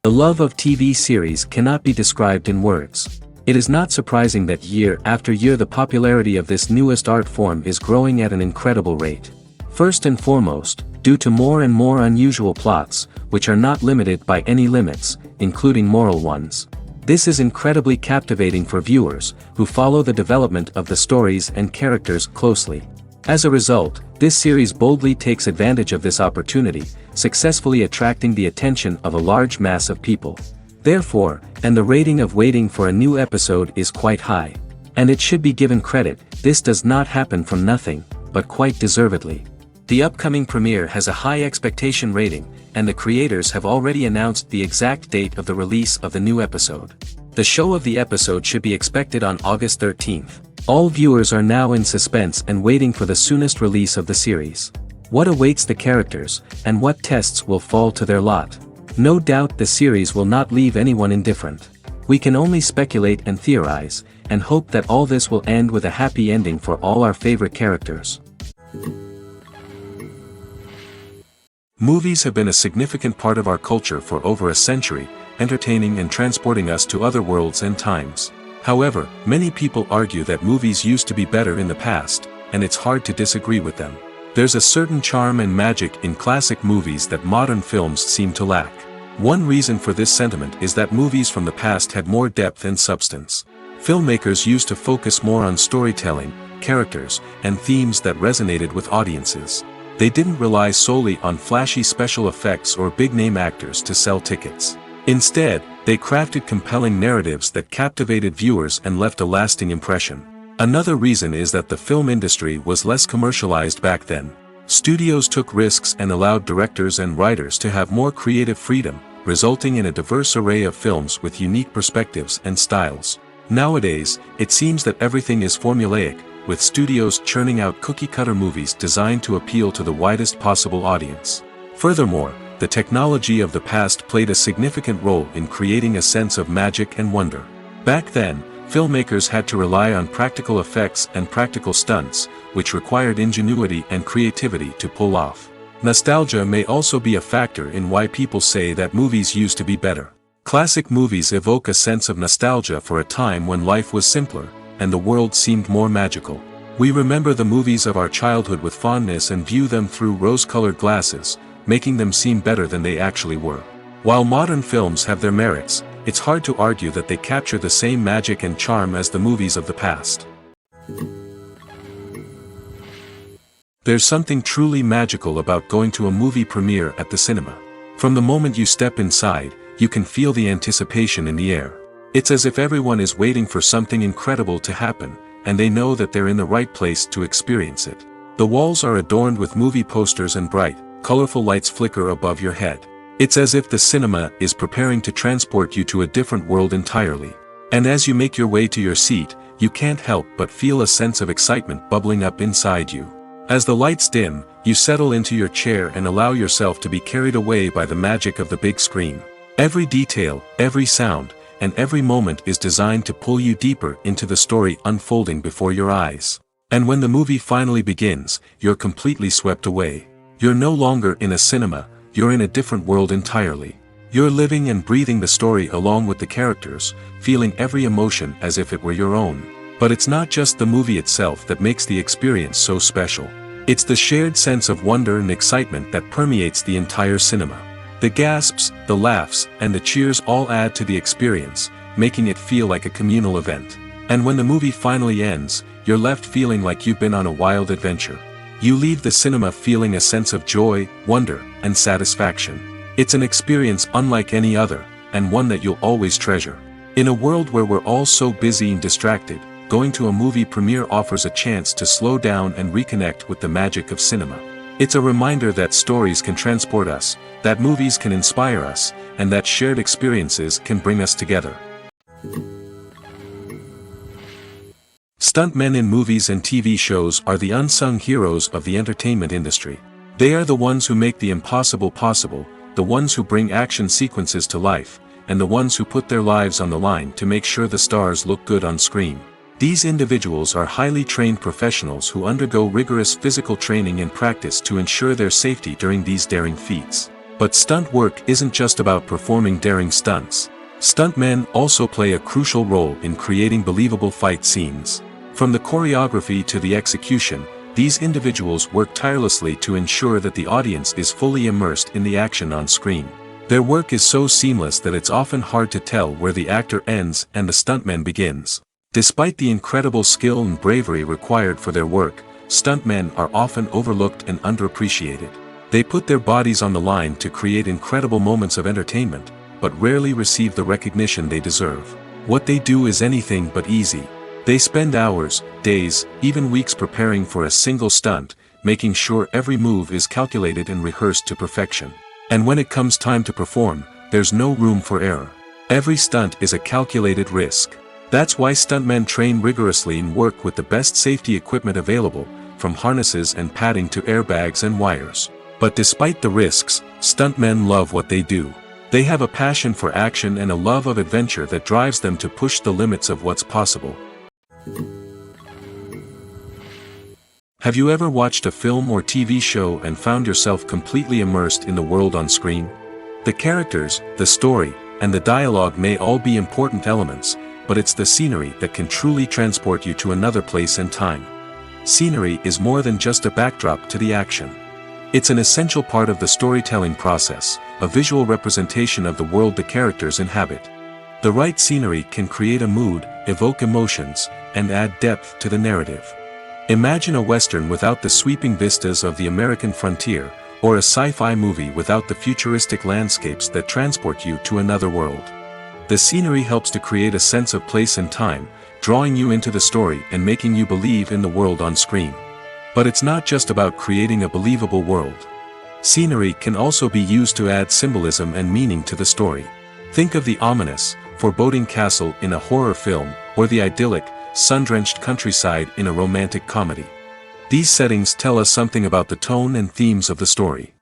The love of TV series cannot be described in words. It is not surprising that year after year the popularity of this newest art form is growing at an incredible rate. First and foremost, due to more and more unusual plots, which are not limited by any limits, including moral ones. This is incredibly captivating for viewers, who follow the development of the stories and characters closely. As a result, this series boldly takes advantage of this opportunity, successfully attracting the attention of a large mass of people. Therefore, and the rating of waiting for a new episode is quite high. And it should be given credit, this does not happen from nothing, but quite deservedly. The upcoming premiere has a high expectation rating, and the creators have already announced the exact date of the release of the new episode. The show of the episode should be expected on August 13th. All viewers are now in suspense and waiting for the soonest release of the series. What awaits the characters, and what tests will fall to their lot? No doubt the series will not leave anyone indifferent. We can only speculate and theorize, and hope that all this will end with a happy ending for all our favorite characters. Movies have been a significant part of our culture for over a century, entertaining and transporting us to other worlds and times. However, many people argue that movies used to be better in the past, and it's hard to disagree with them. There's a certain charm and magic in classic movies that modern films seem to lack. One reason for this sentiment is that movies from the past had more depth and substance. Filmmakers used to focus more on storytelling, characters, and themes that resonated with audiences. They didn't rely solely on flashy special effects or big-name actors to sell tickets. Instead, they crafted compelling narratives that captivated viewers and left a lasting impression. Another reason is that the film industry was less commercialized back then. Studios took risks and allowed directors and writers to have more creative freedom, resulting in a diverse array of films with unique perspectives and styles. Nowadays, it seems that everything is formulaic, with studios churning out cookie-cutter movies designed to appeal to the widest possible audience. Furthermore, the technology of the past played a significant role in creating a sense of magic and wonder. Back then, filmmakers had to rely on practical effects and practical stunts, which required ingenuity and creativity to pull off. Nostalgia may also be a factor in why people say that movies used to be better. Classic movies evoke a sense of nostalgia for a time when life was simpler, and the world seemed more magical. We remember the movies of our childhood with fondness and view them through rose-colored glasses, making them seem better than they actually were. While modern films have their merits, it's hard to argue that they capture the same magic and charm as the movies of the past. There's something truly magical about going to a movie premiere at the cinema. From the moment you step inside, you can feel the anticipation in the air. It's as if everyone is waiting for something incredible to happen, and they know that they're in the right place to experience it. The walls are adorned with movie posters and bright, colorful lights flicker above your head. It's as if the cinema is preparing to transport you to a different world entirely. And as you make your way to your seat, you can't help but feel a sense of excitement bubbling up inside you. As the lights dim, you settle into your chair and allow yourself to be carried away by the magic of the big screen. Every detail, every sound, and every moment is designed to pull you deeper into the story unfolding before your eyes. And when the movie finally begins, you're completely swept away. You're no longer in a cinema, you're in a different world entirely. You're living and breathing the story along with the characters, feeling every emotion as if it were your own. But it's not just the movie itself that makes the experience so special. It's the shared sense of wonder and excitement that permeates the entire cinema. The gasps, the laughs, and the cheers all add to the experience, making it feel like a communal event. And when the movie finally ends, you're left feeling like you've been on a wild adventure. You leave the cinema feeling a sense of joy, wonder, and satisfaction. It's an experience unlike any other, and one that you'll always treasure. In a world where we're all so busy and distracted, going to a movie premiere offers a chance to slow down and reconnect with the magic of cinema. It's a reminder that stories can transport us, that movies can inspire us, and that shared experiences can bring us together. Stuntmen in movies and TV shows are the unsung heroes of the entertainment industry. They are the ones who make the impossible possible, the ones who bring action sequences to life, and the ones who put their lives on the line to make sure the stars look good on screen. These individuals are highly trained professionals who undergo rigorous physical training and practice to ensure their safety during these daring feats. But stunt work isn't just about performing daring stunts. Stuntmen also play a crucial role in creating believable fight scenes. From the choreography to the execution, these individuals work tirelessly to ensure that the audience is fully immersed in the action on screen. Their work is so seamless that it's often hard to tell where the actor ends and the stuntman begins. Despite the incredible skill and bravery required for their work, stuntmen are often overlooked and underappreciated. They put their bodies on the line to create incredible moments of entertainment, but rarely receive the recognition they deserve. What they do is anything but easy. They spend hours, days, even weeks preparing for a single stunt, making sure every move is calculated and rehearsed to perfection. And when it comes time to perform, there's no room for error. Every stunt is a calculated risk. That's why stuntmen train rigorously and work with the best safety equipment available, from harnesses and padding to airbags and wires. But despite the risks, stuntmen love what they do. They have a passion for action and a love of adventure that drives them to push the limits of what's possible. Have you ever watched a film or TV show and found yourself completely immersed in the world on screen? The characters, the story, and the dialogue may all be important elements, but it's the scenery that can truly transport you to another place and time. Scenery is more than just a backdrop to the action. It's an essential part of the storytelling process, a visual representation of the world the characters inhabit. The right scenery can create a mood, evoke emotions, and add depth to the narrative. Imagine a Western without the sweeping vistas of the American frontier, or a sci-fi movie without the futuristic landscapes that transport you to another world. The scenery helps to create a sense of place and time, drawing you into the story and making you believe in the world on screen. But it's not just about creating a believable world. Scenery can also be used to add symbolism and meaning to the story. Think of the ominous, foreboding castle in a horror film, or the idyllic, sun-drenched countryside in a romantic comedy. These settings tell us something about the tone and themes of the story.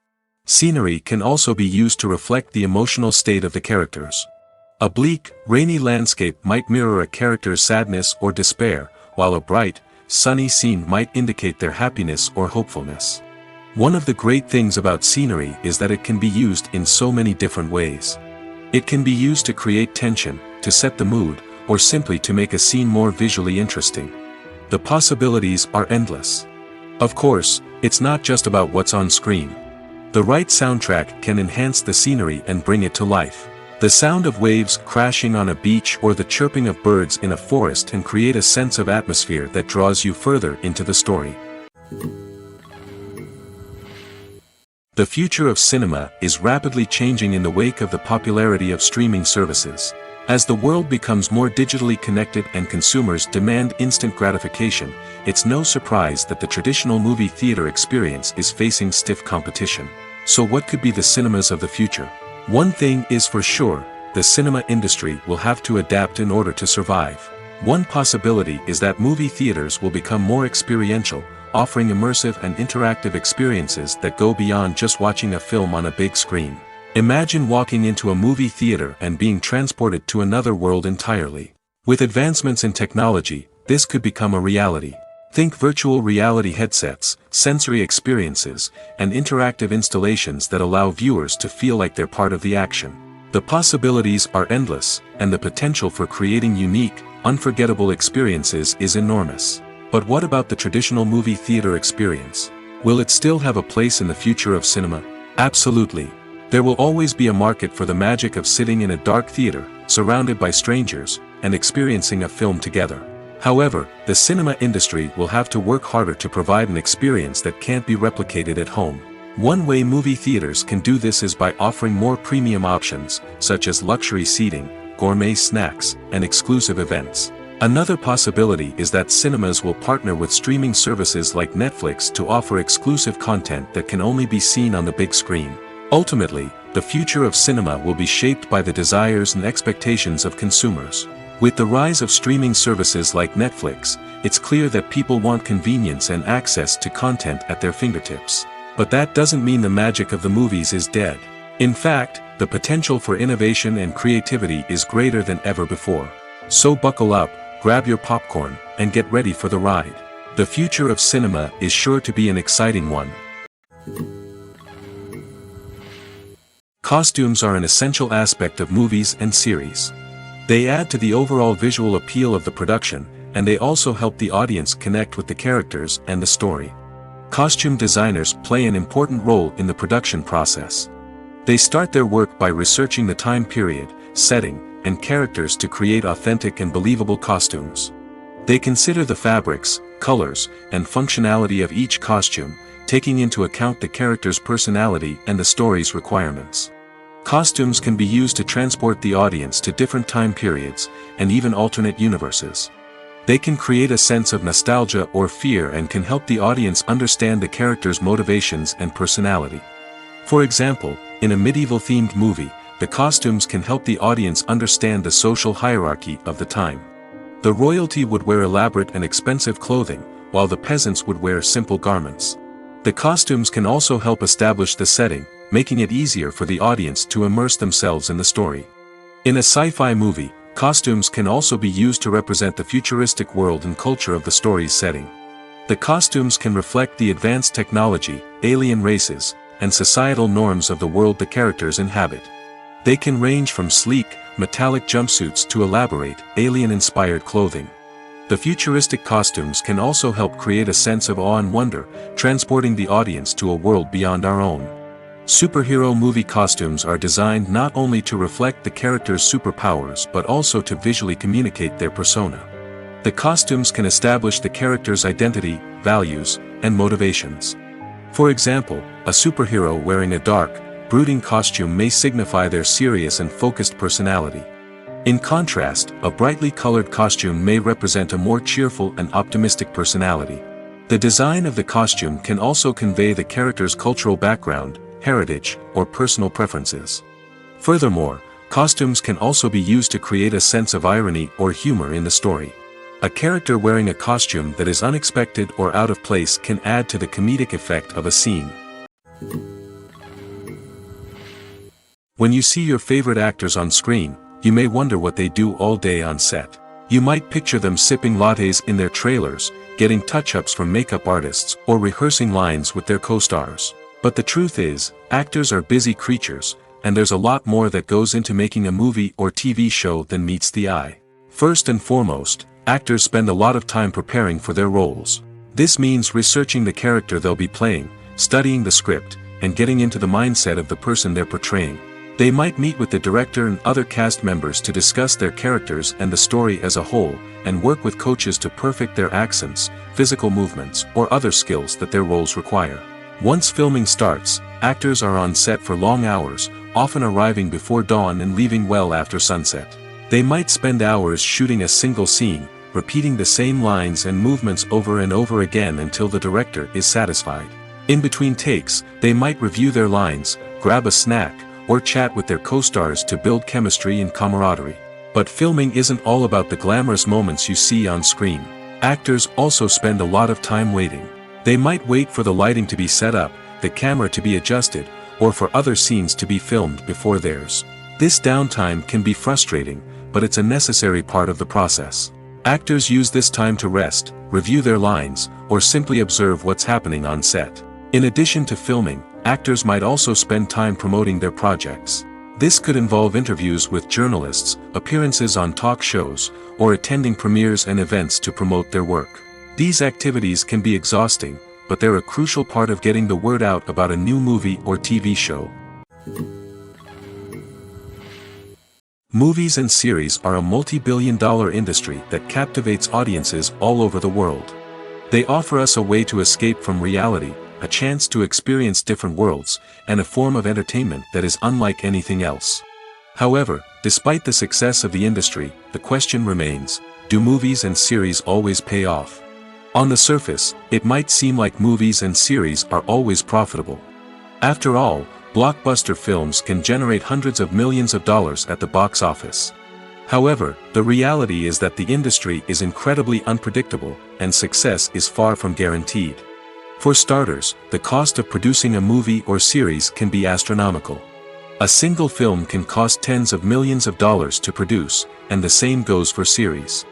Scenery can also be used to reflect the emotional state of the characters. A bleak, rainy landscape might mirror a character's sadness or despair, while a bright, sunny scene might indicate their happiness or hopefulness. One of the great things about scenery is that it can be used in so many different ways. It can be used to create tension, to set the mood, or simply to make a scene more visually interesting. The possibilities are endless. Of course, it's not just about what's on screen. The right soundtrack can enhance the scenery and bring it to life. The sound of waves crashing on a beach or the chirping of birds in a forest can create a sense of atmosphere that draws you further into the story. The future of cinema is rapidly changing in the wake of the popularity of streaming services. As the world becomes more digitally connected and consumers demand instant gratification, it's no surprise that the traditional movie theater experience is facing stiff competition. So what could be the cinemas of the future? One thing is for sure, the cinema industry will have to adapt in order to survive. One possibility is that movie theaters will become more experiential, offering immersive and interactive experiences that go beyond just watching a film on a big screen. Imagine walking into a movie theater and being transported to another world entirely. With advancements in technology, this could become a reality. Think virtual reality headsets, sensory experiences, and interactive installations that allow viewers to feel like they're part of the action. The possibilities are endless, and the potential for creating unique, unforgettable experiences is enormous. But what about the traditional movie theater experience? Will it still have a place in the future of cinema? Absolutely. There will always be a market for the magic of sitting in a dark theater, surrounded by strangers, and experiencing a film together. However, the cinema industry will have to work harder to provide an experience that can't be replicated at home. One way movie theaters can do this is by offering more premium options, such as luxury seating, gourmet snacks, and exclusive events. Another possibility is that cinemas will partner with streaming services like Netflix to offer exclusive content that can only be seen on the big screen. Ultimately, the future of cinema will be shaped by the desires and expectations of consumers. With the rise of streaming services like Netflix, it's clear that people want convenience and access to content at their fingertips. But that doesn't mean the magic of the movies is dead. In fact, the potential for innovation and creativity is greater than ever before. So buckle up, grab your popcorn, and get ready for the ride. The future of cinema is sure to be an exciting one. Costumes are an essential aspect of movies and series. They add to the overall visual appeal of the production, and they also help the audience connect with the characters and the story. Costume designers play an important role in the production process. They start their work by researching the time period, setting, and characters to create authentic and believable costumes. They consider the fabrics, colors, and functionality of each costume, taking into account the character's personality and the story's requirements. Costumes can be used to transport the audience to different time periods, and even alternate universes. They can create a sense of nostalgia or fear and can help the audience understand the character's motivations and personality. For example, in a medieval-themed movie, the costumes can help the audience understand the social hierarchy of the time. The royalty would wear elaborate and expensive clothing, while the peasants would wear simple garments. The costumes can also help establish the setting, making it easier for the audience to immerse themselves in the story. In a sci-fi movie, costumes can also be used to represent the futuristic world and culture of the story's setting. The costumes can reflect the advanced technology, alien races, and societal norms of the world the characters inhabit. They can range from sleek, metallic jumpsuits to elaborate, alien-inspired clothing. The futuristic costumes can also help create a sense of awe and wonder, transporting the audience to a world beyond our own. Superhero movie costumes are designed not only to reflect the character's superpowers but also to visually communicate their persona. The costumes can establish the character's identity, values, and motivations. For example, a superhero wearing a dark, brooding costume may signify their serious and focused personality. In contrast, a brightly colored costume may represent a more cheerful and optimistic personality. The design of the costume can also convey the character's cultural background, heritage, or personal preferences. Furthermore, costumes can also be used to create a sense of irony or humor in the story. A character wearing a costume that is unexpected or out of place can add to the comedic effect of a scene. When you see your favorite actors on screen, you may wonder what they do all day on set. You might picture them sipping lattes in their trailers, getting touch-ups from makeup artists, or rehearsing lines with their co-stars. But the truth is, actors are busy creatures, and there's a lot more that goes into making a movie or TV show than meets the eye. First and foremost, actors spend a lot of time preparing for their roles. This means researching the character they'll be playing, studying the script, and getting into the mindset of the person they're portraying. They might meet with the director and other cast members to discuss their characters and the story as a whole, and work with coaches to perfect their accents, physical movements, or other skills that their roles require. Once filming starts, actors are on set for long hours, often arriving before dawn and leaving well after sunset. They might spend hours shooting a single scene, repeating the same lines and movements over and over again until the director is satisfied. In between takes, they might review their lines, grab a snack, or chat with their co-stars to build chemistry and camaraderie. But filming isn't all about the glamorous moments you see on screen. Actors also spend a lot of time waiting. They might wait for the lighting to be set up, the camera to be adjusted, or for other scenes to be filmed before theirs. This downtime can be frustrating, but it's a necessary part of the process. Actors use this time to rest, review their lines, or simply observe what's happening on set. In addition to filming, actors might also spend time promoting their projects. This could involve interviews with journalists, appearances on talk shows, or attending premieres and events to promote their work. These activities can be exhausting, but they're a crucial part of getting the word out about a new movie or TV show. Movies and series are a multi-billion-dollar industry that captivates audiences all over the world. They offer us a way to escape from reality, a chance to experience different worlds, and a form of entertainment that is unlike anything else. However, despite the success of the industry, the question remains, do movies and series always pay off? On the surface, it might seem like movies and series are always profitable. After all, blockbuster films can generate hundreds of millions of dollars at the box office. However, the reality is that the industry is incredibly unpredictable, and success is far from guaranteed. For starters, the cost of producing a movie or series can be astronomical. A single film can cost tens of millions of dollars to produce, and the same goes for series.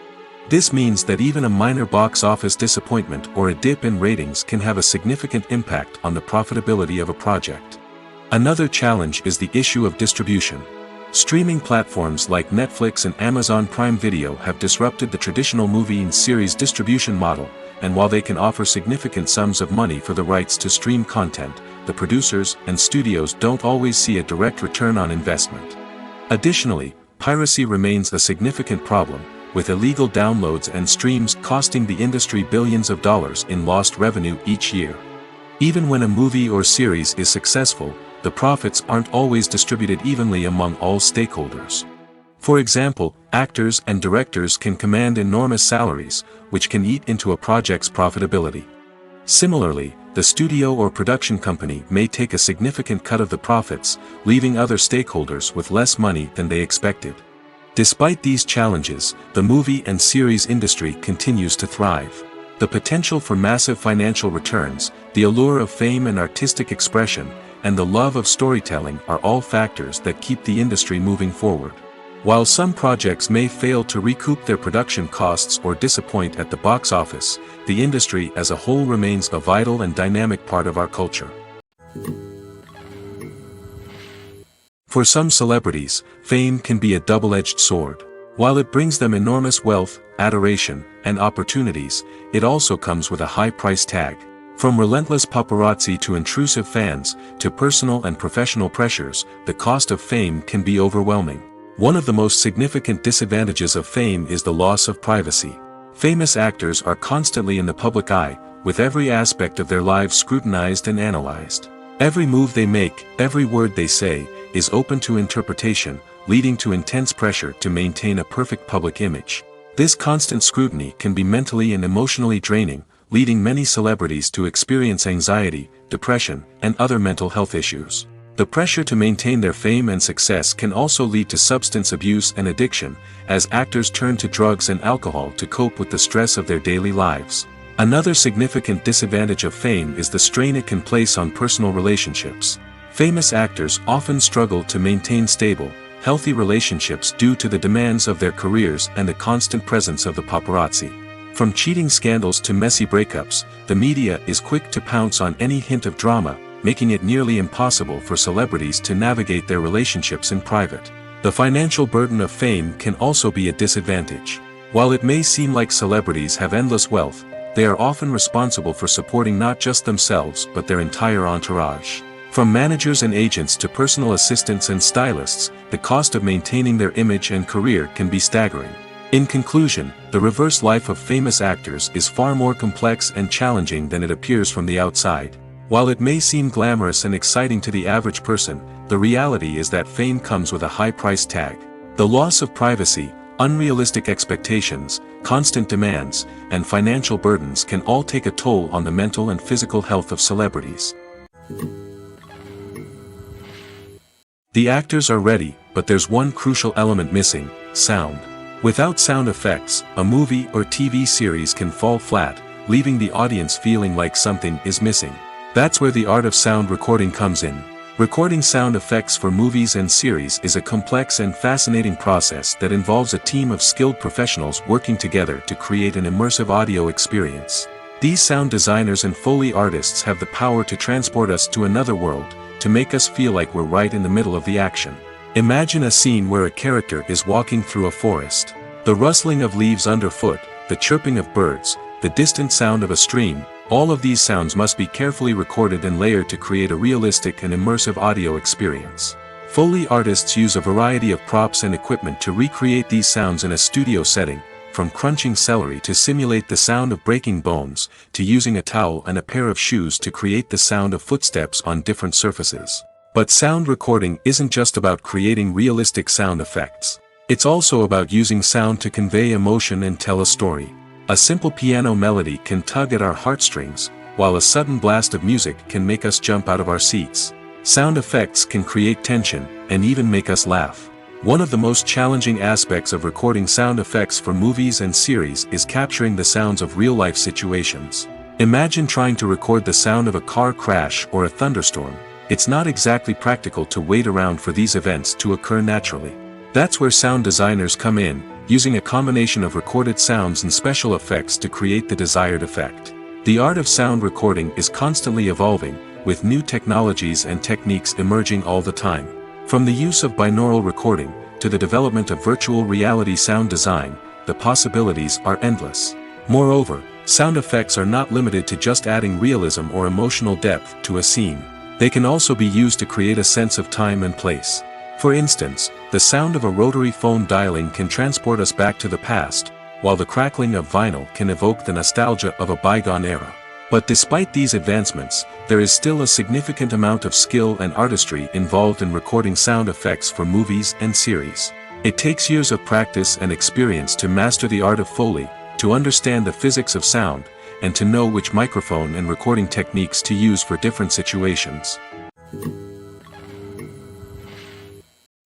This means that even a minor box office disappointment or a dip in ratings can have a significant impact on the profitability of a project. Another challenge is the issue of distribution. Streaming platforms like Netflix and Amazon Prime Video have disrupted the traditional movie and series distribution model, and while they can offer significant sums of money for the rights to stream content, the producers and studios don't always see a direct return on investment. Additionally, piracy remains a significant problem, with illegal downloads and streams costing the industry billions of dollars in lost revenue each year. Even when a movie or series is successful, the profits aren't always distributed evenly among all stakeholders. For example, actors and directors can command enormous salaries, which can eat into a project's profitability. Similarly, the studio or production company may take a significant cut of the profits, leaving other stakeholders with less money than they expected. Despite these challenges, the movie and series industry continues to thrive. The potential for massive financial returns, the allure of fame and artistic expression, and the love of storytelling are all factors that keep the industry moving forward. While some projects may fail to recoup their production costs or disappoint at the box office, the industry as a whole remains a vital and dynamic part of our culture. For some celebrities, fame can be a double-edged sword. While it brings them enormous wealth, adoration, and opportunities, it also comes with a high price tag. From relentless paparazzi to intrusive fans, to personal and professional pressures, the cost of fame can be overwhelming. One of the most significant disadvantages of fame is the loss of privacy. Famous actors are constantly in the public eye, with every aspect of their lives scrutinized and analyzed. Every move they make, every word they say, is open to interpretation, leading to intense pressure to maintain a perfect public image. This constant scrutiny can be mentally and emotionally draining, leading many celebrities to experience anxiety, depression, and other mental health issues. The pressure to maintain their fame and success can also lead to substance abuse and addiction, as actors turn to drugs and alcohol to cope with the stress of their daily lives. Another significant disadvantage of fame is the strain it can place on personal relationships. Famous actors often struggle to maintain stable, healthy relationships due to the demands of their careers and the constant presence of the paparazzi. From cheating scandals to messy breakups, the media is quick to pounce on any hint of drama, making it nearly impossible for celebrities to navigate their relationships in private. The financial burden of fame can also be a disadvantage. While it may seem like celebrities have endless wealth, they are often responsible for supporting not just themselves but their entire entourage. From managers and agents to personal assistants and stylists, the cost of maintaining their image and career can be staggering. In conclusion, the reverse life of famous actors is far more complex and challenging than it appears from the outside. While it may seem glamorous and exciting to the average person, the reality is that fame comes with a high price tag. The loss of privacy, unrealistic expectations, constant demands, and financial burdens can all take a toll on the mental and physical health of celebrities. The actors are ready, but there's one crucial element missing: sound. Without sound effects, a movie or TV series can fall flat, leaving the audience feeling like something is missing. That's where the art of sound recording comes in. Recording sound effects for movies and series is a complex and fascinating process that involves a team of skilled professionals working together to create an immersive audio experience. These sound designers and Foley artists have the power to transport us to another world, to make us feel like we're right in the middle of the action. Imagine a scene where a character is walking through a forest. The rustling of leaves underfoot, the chirping of birds, the distant sound of a stream, all of these sounds must be carefully recorded and layered to create a realistic and immersive audio experience. Foley artists use a variety of props and equipment to recreate these sounds in a studio setting, from crunching celery to simulate the sound of breaking bones, to using a towel and a pair of shoes to create the sound of footsteps on different surfaces. But sound recording isn't just about creating realistic sound effects. It's also about using sound to convey emotion and tell a story. A simple piano melody can tug at our heartstrings, while a sudden blast of music can make us jump out of our seats. Sound effects can create tension, and even make us laugh. One of the most challenging aspects of recording sound effects for movies and series is capturing the sounds of real-life situations. Imagine trying to record the sound of a car crash or a thunderstorm. It's not exactly practical to wait around for these events to occur naturally. That's where sound designers come in, using a combination of recorded sounds and special effects to create the desired effect. The art of sound recording is constantly evolving, with new technologies and techniques emerging all the time. From the use of binaural recording, to the development of virtual reality sound design, the possibilities are endless. Moreover, sound effects are not limited to just adding realism or emotional depth to a scene. They can also be used to create a sense of time and place. For instance, the sound of a rotary phone dialing can transport us back to the past, while the crackling of vinyl can evoke the nostalgia of a bygone era. But despite these advancements, there is still a significant amount of skill and artistry involved in recording sound effects for movies and series. It takes years of practice and experience to master the art of Foley, to understand the physics of sound, and to know which microphone and recording techniques to use for different situations.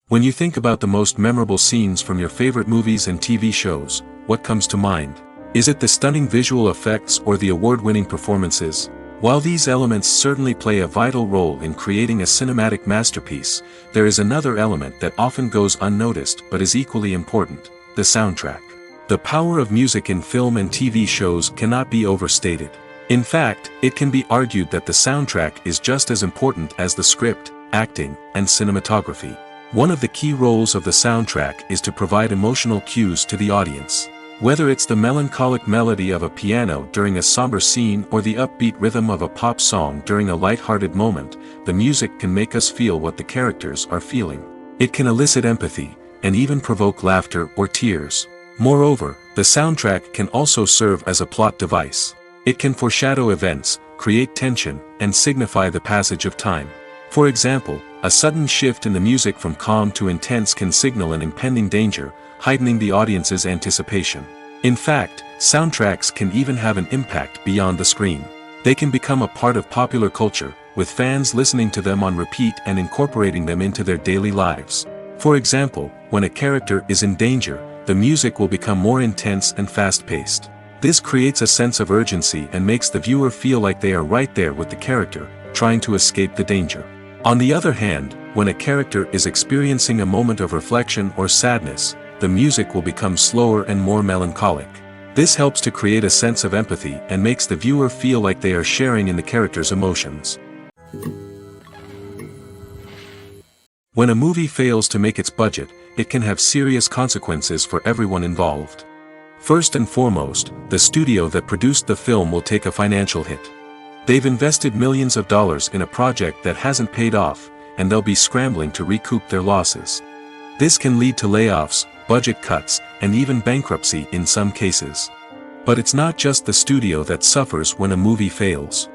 When you think about the most memorable scenes from your favorite movies and TV shows, what comes to mind? Is it the stunning visual effects or the award-winning performances? While these elements certainly play a vital role in creating a cinematic masterpiece, there is another element that often goes unnoticed but is equally important: the soundtrack. The power of music in film and TV shows cannot be overstated. In fact, it can be argued that the soundtrack is just as important as the script, acting, and cinematography. One of the key roles of the soundtrack is to provide emotional cues to the audience. Whether it's the melancholic melody of a piano during a somber scene or the upbeat rhythm of a pop song during a light-hearted moment, the music can make us feel what the characters are feeling. It can elicit empathy, and even provoke laughter or tears. Moreover, the soundtrack can also serve as a plot device. It can foreshadow events, create tension, and signify the passage of time. For example, a sudden shift in the music from calm to intense can signal an impending danger, heightening the audience's anticipation. In fact, soundtracks can even have an impact beyond the screen. They can become a part of popular culture, with fans listening to them on repeat and incorporating them into their daily lives. For example, when a character is in danger, the music will become more intense and fast-paced. This creates a sense of urgency and makes the viewer feel like they are right there with the character, trying to escape the danger. On the other hand, when a character is experiencing a moment of reflection or sadness, the music will become slower and more melancholic. This helps to create a sense of empathy and makes the viewer feel like they are sharing in the character's emotions. When a movie fails to make its budget, it can have serious consequences for everyone involved. First and foremost, the studio that produced the film will take a financial hit. They've invested millions of dollars in a project that hasn't paid off, and they'll be scrambling to recoup their losses. This can lead to layoffs, budget cuts, and even bankruptcy in some cases. But it's not just the studio that suffers when a movie fails.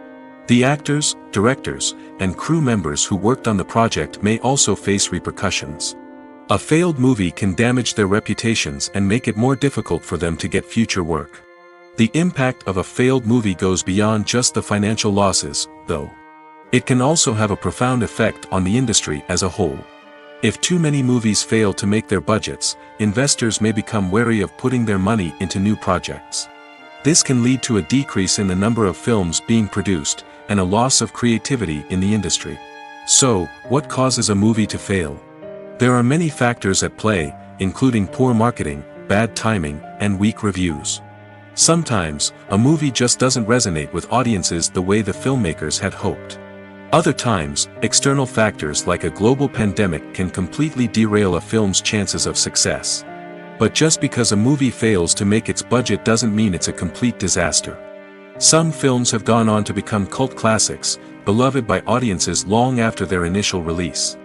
The actors, directors, and crew members who worked on the project may also face repercussions. A failed movie can damage their reputations and make it more difficult for them to get future work. The impact of a failed movie goes beyond just the financial losses, though. It can also have a profound effect on the industry as a whole. If too many movies fail to make their budgets, investors may become wary of putting their money into new projects. This can lead to a decrease in the number of films being produced, and a loss of creativity in the industry. So, what causes a movie to fail? There are many factors at play, including poor marketing, bad timing, and weak reviews. Sometimes, a movie just doesn't resonate with audiences the way the filmmakers had hoped. Other times, external factors like a global pandemic can completely derail a film's chances of success. But just because a movie fails to make its budget doesn't mean it's a complete disaster. Some films have gone on to become cult classics, beloved by audiences long after their initial release.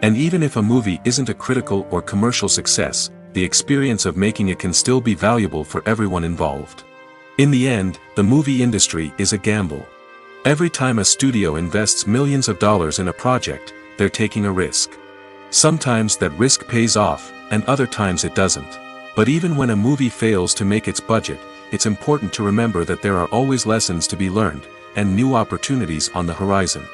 And even if a movie isn't a critical or commercial success, the experience of making it can still be valuable for everyone involved. In the end, the movie industry is a gamble. Every time a studio invests millions of dollars in a project, they're taking a risk. Sometimes that risk pays off, and other times it doesn't. But even when a movie fails to make its budget, it's important to remember that there are always lessons to be learned, and new opportunities on the horizon.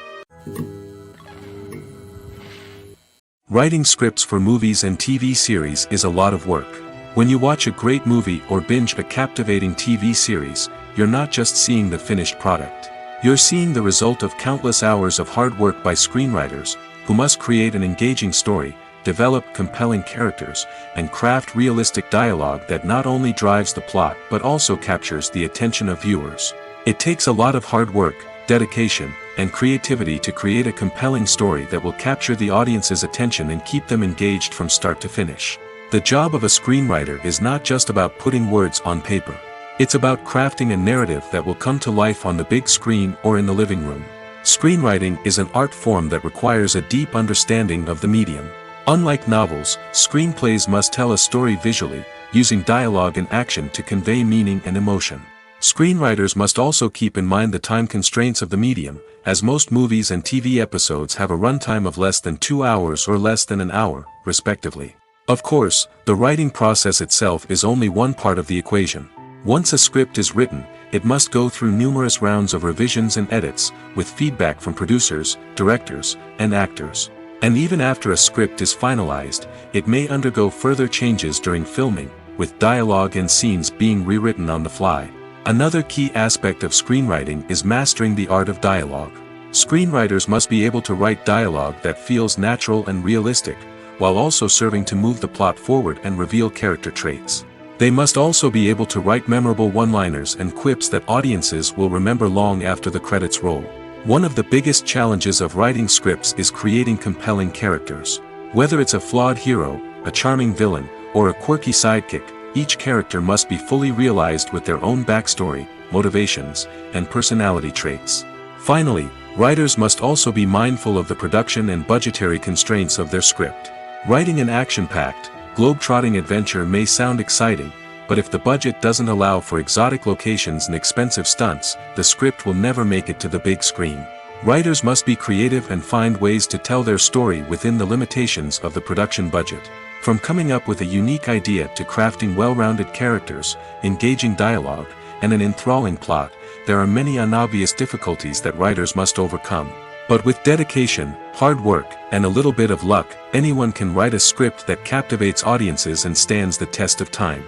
Writing scripts for movies and TV series is a lot of work. When you watch a great movie or binge a captivating TV series, you're not just seeing the finished product. You're seeing the result of countless hours of hard work by screenwriters, who must create an engaging story, develop compelling characters, and craft realistic dialogue that not only drives the plot but also captures the attention of viewers. It takes a lot of hard work, dedication, and creativity to create a compelling story that will capture the audience's attention and keep them engaged from start to finish. The job of a screenwriter is not just about putting words on paper. It's about crafting a narrative that will come to life on the big screen or in the living room. Screenwriting is an art form that requires a deep understanding of the medium. Unlike novels, screenplays must tell a story visually, using dialogue and action to convey meaning and emotion. Screenwriters must also keep in mind the time constraints of the medium, as most movies and TV episodes have a runtime of less than 2 hours or less than an hour, respectively. Of course, the writing process itself is only one part of the equation. Once a script is written, it must go through numerous rounds of revisions and edits, with feedback from producers, directors, and actors. And even after a script is finalized, it may undergo further changes during filming, with dialogue and scenes being rewritten on the fly. Another key aspect of screenwriting is mastering the art of dialogue. Screenwriters must be able to write dialogue that feels natural and realistic, while also serving to move the plot forward and reveal character traits. They must also be able to write memorable one-liners and quips that audiences will remember long after the credits roll. One of the biggest challenges of writing scripts is creating compelling characters. Whether it's a flawed hero, a charming villain, or a quirky sidekick, each character must be fully realized with their own backstory, motivations, and personality traits. Finally, writers must also be mindful of the production and budgetary constraints of their script. Writing an action-packed, globe-trotting adventure may sound exciting, but if the budget doesn't allow for exotic locations and expensive stunts, the script will never make it to the big screen. Writers must be creative and find ways to tell their story within the limitations of the production budget. From coming up with a unique idea to crafting well-rounded characters, engaging dialogue, and an enthralling plot, there are many unobvious difficulties that writers must overcome. But with dedication, hard work, and a little bit of luck, anyone can write a script that captivates audiences and stands the test of time.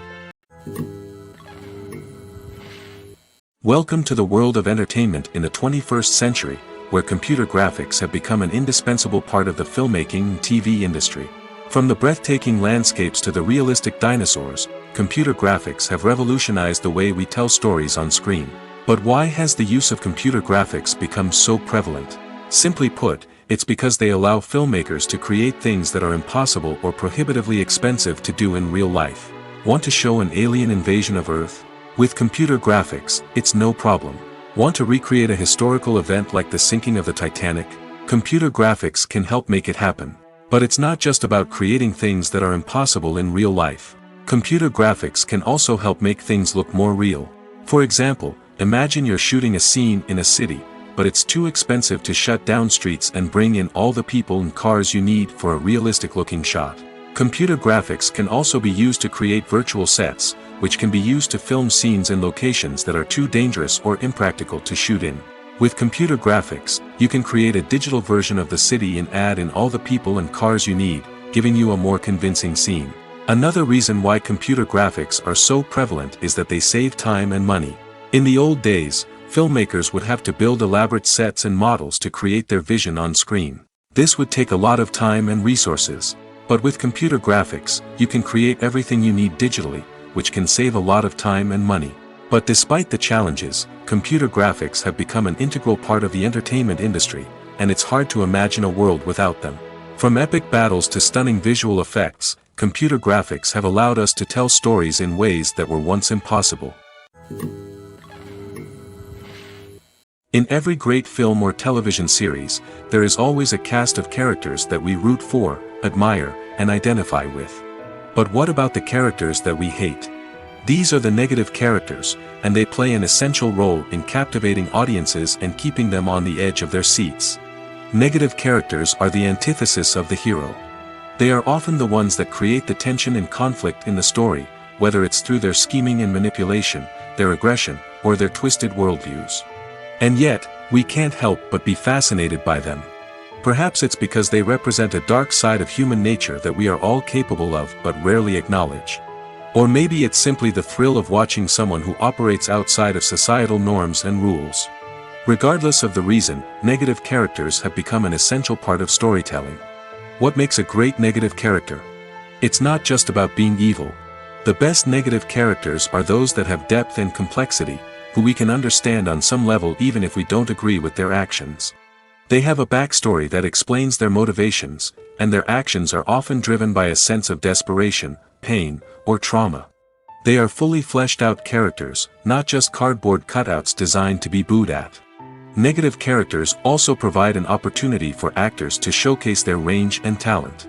Welcome to the world of entertainment in the 21st century, where computer graphics have become an indispensable part of the filmmaking and TV industry. From the breathtaking landscapes to the realistic dinosaurs, computer graphics have revolutionized the way we tell stories on screen. But why has the use of computer graphics become so prevalent? Simply put, it's because they allow filmmakers to create things that are impossible or prohibitively expensive to do in real life. Want to show an alien invasion of Earth? With computer graphics, it's no problem. Want to recreate a historical event like the sinking of the Titanic? Computer graphics can help make it happen. But it's not just about creating things that are impossible in real life. Computer graphics can also help make things look more real. For example, imagine you're shooting a scene in a city, but it's too expensive to shut down streets and bring in all the people and cars you need for a realistic-looking shot. Computer graphics can also be used to create virtual sets, which can be used to film scenes in locations that are too dangerous or impractical to shoot in. With computer graphics, you can create a digital version of the city and add in all the people and cars you need, giving you a more convincing scene. Another reason why computer graphics are so prevalent is that they save time and money. In the old days, filmmakers would have to build elaborate sets and models to create their vision on screen. This would take a lot of time and resources. But with computer graphics, you can create everything you need digitally, which can save a lot of time and money. But despite the challenges, computer graphics have become an integral part of the entertainment industry, and it's hard to imagine a world without them. From epic battles to stunning visual effects, computer graphics have allowed us to tell stories in ways that were once impossible. In every great film or television series, there is always a cast of characters that we root for, admire, and identify with. But what about the characters that we hate? These are the negative characters, and they play an essential role in captivating audiences and keeping them on the edge of their seats. Negative characters are the antithesis of the hero. They are often the ones that create the tension and conflict in the story, whether it's through their scheming and manipulation, their aggression, or their twisted worldviews. And yet, we can't help but be fascinated by them. Perhaps it's because they represent a dark side of human nature that we are all capable of but rarely acknowledge. Or maybe it's simply the thrill of watching someone who operates outside of societal norms and rules. Regardless of the reason, negative characters have become an essential part of storytelling. What makes a great negative character? It's not just about being evil. The best negative characters are those that have depth and complexity, who we can understand on some level even if we don't agree with their actions. They have a backstory that explains their motivations, and their actions are often driven by a sense of desperation, pain, or trauma. They are fully fleshed out characters, not just cardboard cutouts designed to be booed at. Negative characters also provide an opportunity for actors to showcase their range and talent.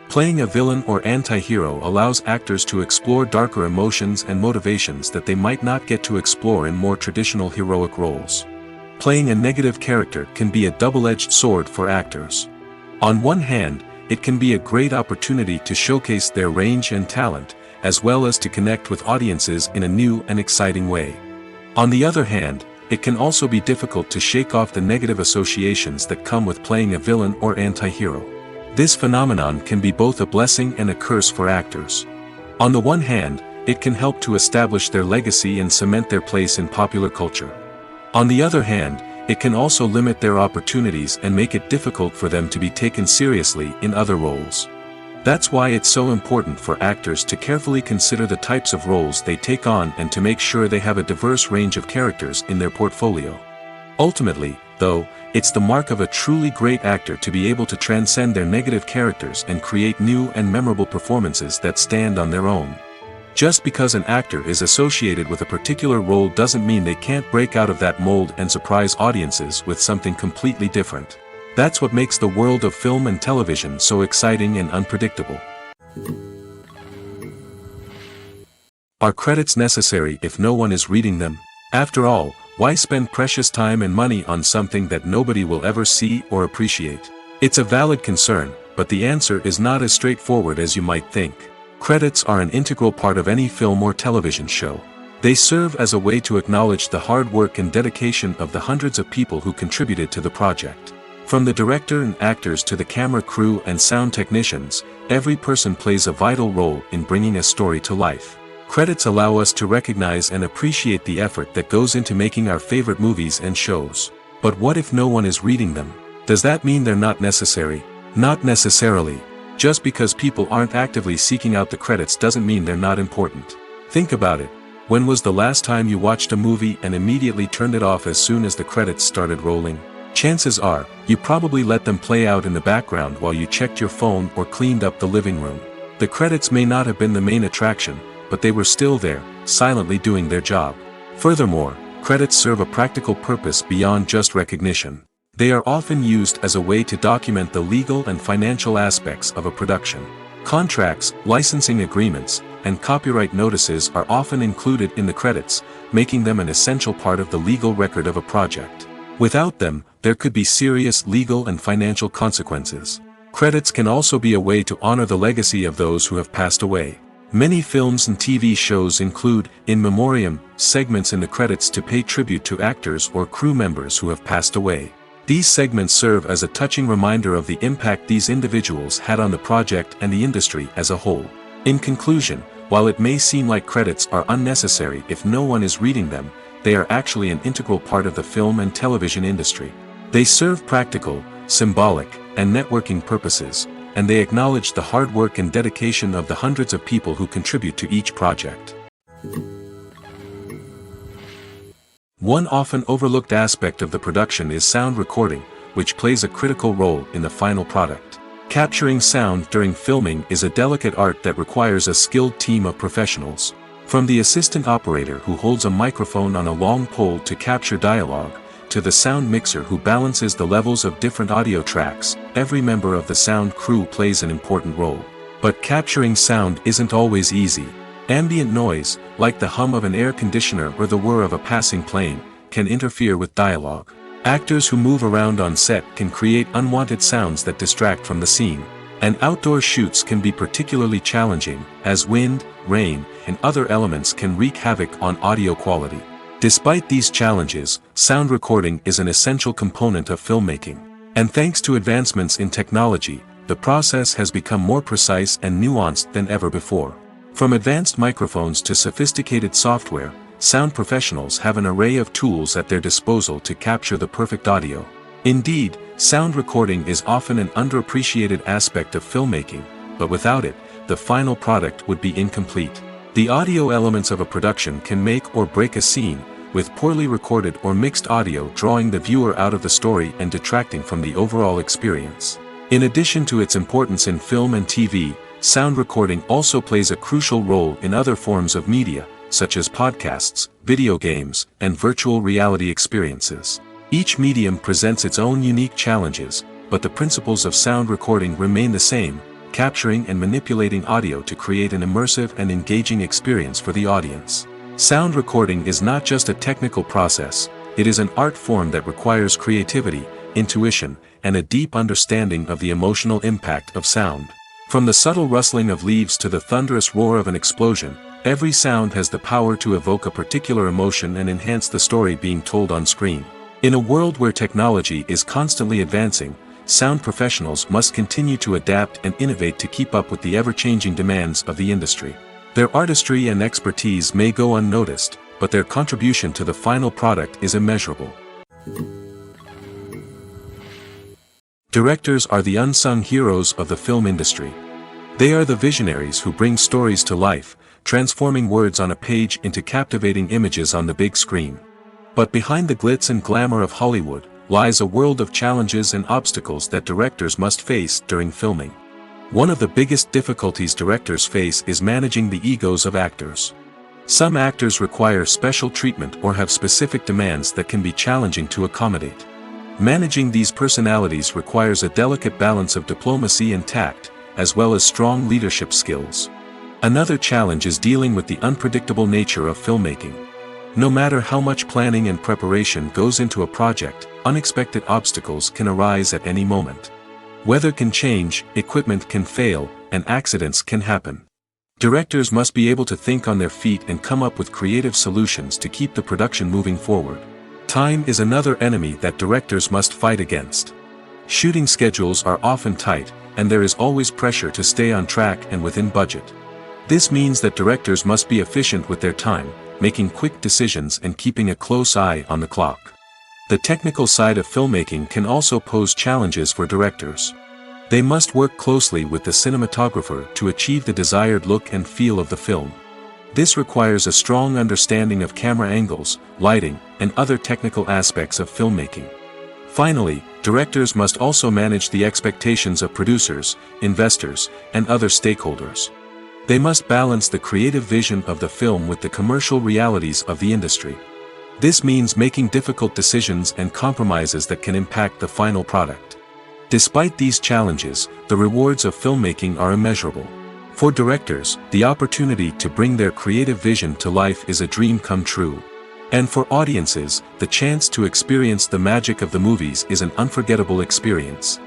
Playing a villain or anti-hero allows actors to explore darker emotions and motivations that they might not get to explore in more traditional heroic roles. Playing a negative character can be a double-edged sword for actors. On one hand, it can be a great opportunity to showcase their range and talent, as well as to connect with audiences in a new and exciting way. On the other hand, it can also be difficult to shake off the negative associations that come with playing a villain or anti-hero. This phenomenon can be both a blessing and a curse for actors. On the one hand, it can help to establish their legacy and cement their place in popular culture. On the other hand, it can also limit their opportunities and make it difficult for them to be taken seriously in other roles. That's why it's so important for actors to carefully consider the types of roles they take on and to make sure they have a diverse range of characters in their portfolio. Ultimately, though, it's the mark of a truly great actor to be able to transcend their negative characters and create new and memorable performances that stand on their own. Just because an actor is associated with a particular role doesn't mean they can't break out of that mold and surprise audiences with something completely different. That's what makes the world of film and television so exciting and unpredictable. Are credits necessary if no one is reading them? After all, why spend precious time and money on something that nobody will ever see or appreciate? It's a valid concern, but the answer is not as straightforward as you might think. Credits are an integral part of any film or television show. They serve as a way to acknowledge the hard work and dedication of the hundreds of people who contributed to the project. From the director and actors to the camera crew and sound technicians, every person plays a vital role in bringing a story to life. Credits allow us to recognize and appreciate the effort that goes into making our favorite movies and shows. But what if no one is reading them? Does that mean they're not necessary? Not necessarily. Just because people aren't actively seeking out the credits doesn't mean they're not important. Think about it. When was the last time you watched a movie and immediately turned it off as soon as the credits started rolling? Chances are, you probably let them play out in the background while you checked your phone or cleaned up the living room. The credits may not have been the main attraction, but they were still there, silently doing their job. Furthermore, credits serve a practical purpose beyond just recognition. They are often used as a way to document the legal and financial aspects of a production. Contracts, licensing agreements, and copyright notices are often included in the credits, making them an essential part of the legal record of a project. Without them, there could be serious legal and financial consequences. Credits can also be a way to honor the legacy of those who have passed away. Many films and TV shows include, in memoriam, segments in the credits to pay tribute to actors or crew members who have passed away. These segments serve as a touching reminder of the impact these individuals had on the project and the industry as a whole. In conclusion, while it may seem like credits are unnecessary if no one is reading them, they are actually an integral part of the film and television industry. They serve practical, symbolic, and networking purposes, and they acknowledge the hard work and dedication of the hundreds of people who contribute to each project. One often overlooked aspect of the production is sound recording, which plays a critical role in the final product. Capturing sound during filming is a delicate art that requires a skilled team of professionals. From the assistant operator who holds a microphone on a long pole to capture dialogue, to the sound mixer who balances the levels of different audio tracks, every member of the sound crew plays an important role. But capturing sound isn't always easy. Ambient noise, like the hum of an air conditioner or the whir of a passing plane, can interfere with dialogue. Actors who move around on set can create unwanted sounds that distract from the scene. And outdoor shoots can be particularly challenging, as wind, rain, and other elements can wreak havoc on audio quality. Despite these challenges, sound recording is an essential component of filmmaking. And thanks to advancements in technology, the process has become more precise and nuanced than ever before. From advanced microphones to sophisticated software, sound professionals have an array of tools at their disposal to capture the perfect audio. Indeed, sound recording is often an underappreciated aspect of filmmaking, but without it, the final product would be incomplete. The audio elements of a production can make or break a scene, with poorly recorded or mixed audio drawing the viewer out of the story and detracting from the overall experience. In addition to its importance in film and TV, sound recording also plays a crucial role in other forms of media, such as podcasts, video games, and virtual reality experiences. Each medium presents its own unique challenges, but the principles of sound recording remain the same, capturing and manipulating audio to create an immersive and engaging experience for the audience. Sound recording is not just a technical process, it is an art form that requires creativity, intuition, and a deep understanding of the emotional impact of sound. From the subtle rustling of leaves to the thunderous roar of an explosion, every sound has the power to evoke a particular emotion and enhance the story being told on screen. In a world where technology is constantly advancing, sound professionals must continue to adapt and innovate to keep up with the ever-changing demands of the industry. Their artistry and expertise may go unnoticed, but their contribution to the final product is immeasurable. Directors are the unsung heroes of the film industry. They are the visionaries who bring stories to life, transforming words on a page into captivating images on the big screen. But behind the glitz and glamour of Hollywood, lies a world of challenges and obstacles that directors must face during filming. One of the biggest difficulties directors face is managing the egos of actors. Some actors require special treatment or have specific demands that can be challenging to accommodate. Managing these personalities requires a delicate balance of diplomacy and tact, as well as strong leadership skills. Another challenge is dealing with the unpredictable nature of filmmaking. No matter how much planning and preparation goes into a project, unexpected obstacles can arise at any moment. Weather can change, equipment can fail, and accidents can happen. Directors must be able to think on their feet and come up with creative solutions to keep the production moving forward. Time is another enemy that directors must fight against. Shooting schedules are often tight, and there is always pressure to stay on track and within budget. This means that directors must be efficient with their time, making quick decisions and keeping a close eye on the clock. The technical side of filmmaking can also pose challenges for directors. They must work closely with the cinematographer to achieve the desired look and feel of the film. This requires a strong understanding of camera angles, lighting, and other technical aspects of filmmaking. Finally, directors must also manage the expectations of producers, investors, and other stakeholders. They must balance the creative vision of the film with the commercial realities of the industry. This means making difficult decisions and compromises that can impact the final product. Despite these challenges, the rewards of filmmaking are immeasurable. For directors, the opportunity to bring their creative vision to life is a dream come true. And for audiences, the chance to experience the magic of the movies is an unforgettable experience.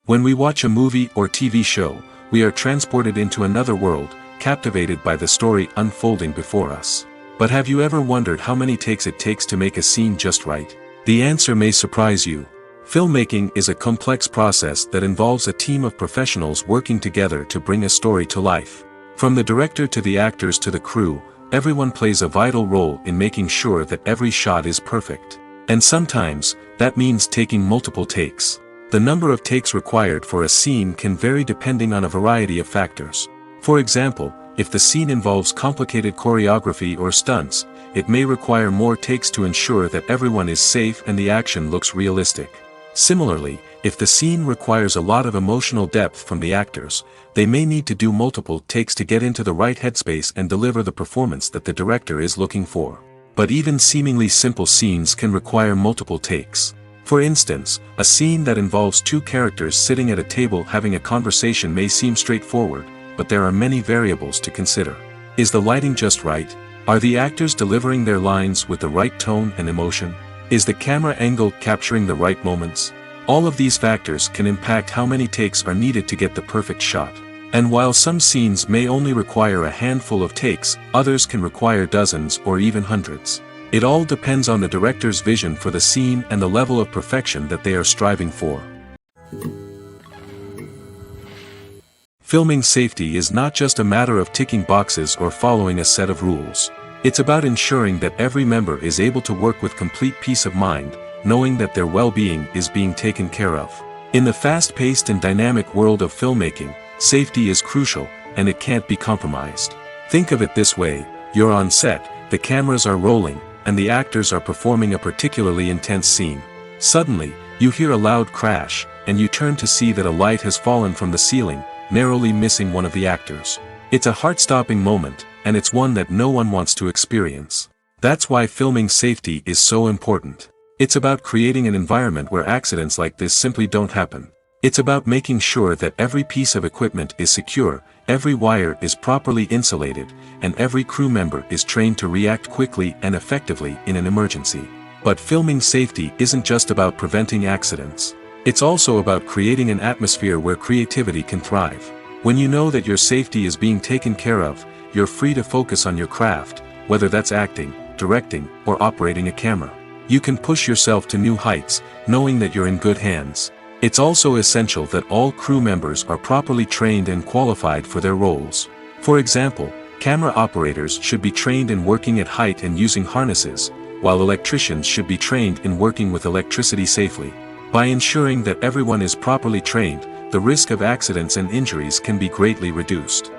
When we watch a movie or TV show, we are transported into another world, captivated by the story unfolding before us. But have you ever wondered how many takes it takes to make a scene just right? The answer may surprise you. Filmmaking is a complex process that involves a team of professionals working together to bring a story to life. From the director to the actors to the crew, everyone plays a vital role in making sure that every shot is perfect. And sometimes, that means taking multiple takes. The number of takes required for a scene can vary depending on a variety of factors. For example, if the scene involves complicated choreography or stunts, it may require more takes to ensure that everyone is safe and the action looks realistic. Similarly, if the scene requires a lot of emotional depth from the actors, they may need to do multiple takes to get into the right headspace and deliver the performance that the director is looking for. But even seemingly simple scenes can require multiple takes. For instance, a scene that involves two characters sitting at a table having a conversation may seem straightforward, but there are many variables to consider. Is the lighting just right? Are the actors delivering their lines with the right tone and emotion? Is the camera angle capturing the right moments? All of these factors can impact how many takes are needed to get the perfect shot. And while some scenes may only require a handful of takes, others can require dozens or even hundreds. It all depends on the director's vision for the scene and the level of perfection that they are striving for. Filming safety is not just a matter of ticking boxes or following a set of rules. It's about ensuring that every member is able to work with complete peace of mind, knowing that their well-being is being taken care of. In the fast-paced and dynamic world of filmmaking, safety is crucial, and it can't be compromised. Think of it this way: you're on set, the cameras are rolling, and the actors are performing a particularly intense scene. Suddenly, you hear a loud crash, and you turn to see that a light has fallen from the ceiling, narrowly missing one of the actors. It's a heart-stopping moment, and it's one that no one wants to experience. That's why filming safety is so important. It's about creating an environment where accidents like this simply don't happen. It's about making sure that every piece of equipment is secure, every wire is properly insulated, and every crew member is trained to react quickly and effectively in an emergency. But filming safety isn't just about preventing accidents. It's also about creating an atmosphere where creativity can thrive. When you know that your safety is being taken care of, you're free to focus on your craft, whether that's acting, directing, or operating a camera. You can push yourself to new heights, knowing that you're in good hands. It's also essential that all crew members are properly trained and qualified for their roles. For example, camera operators should be trained in working at height and using harnesses, while electricians should be trained in working with electricity safely. By ensuring that everyone is properly trained, the risk of accidents and injuries can be greatly reduced.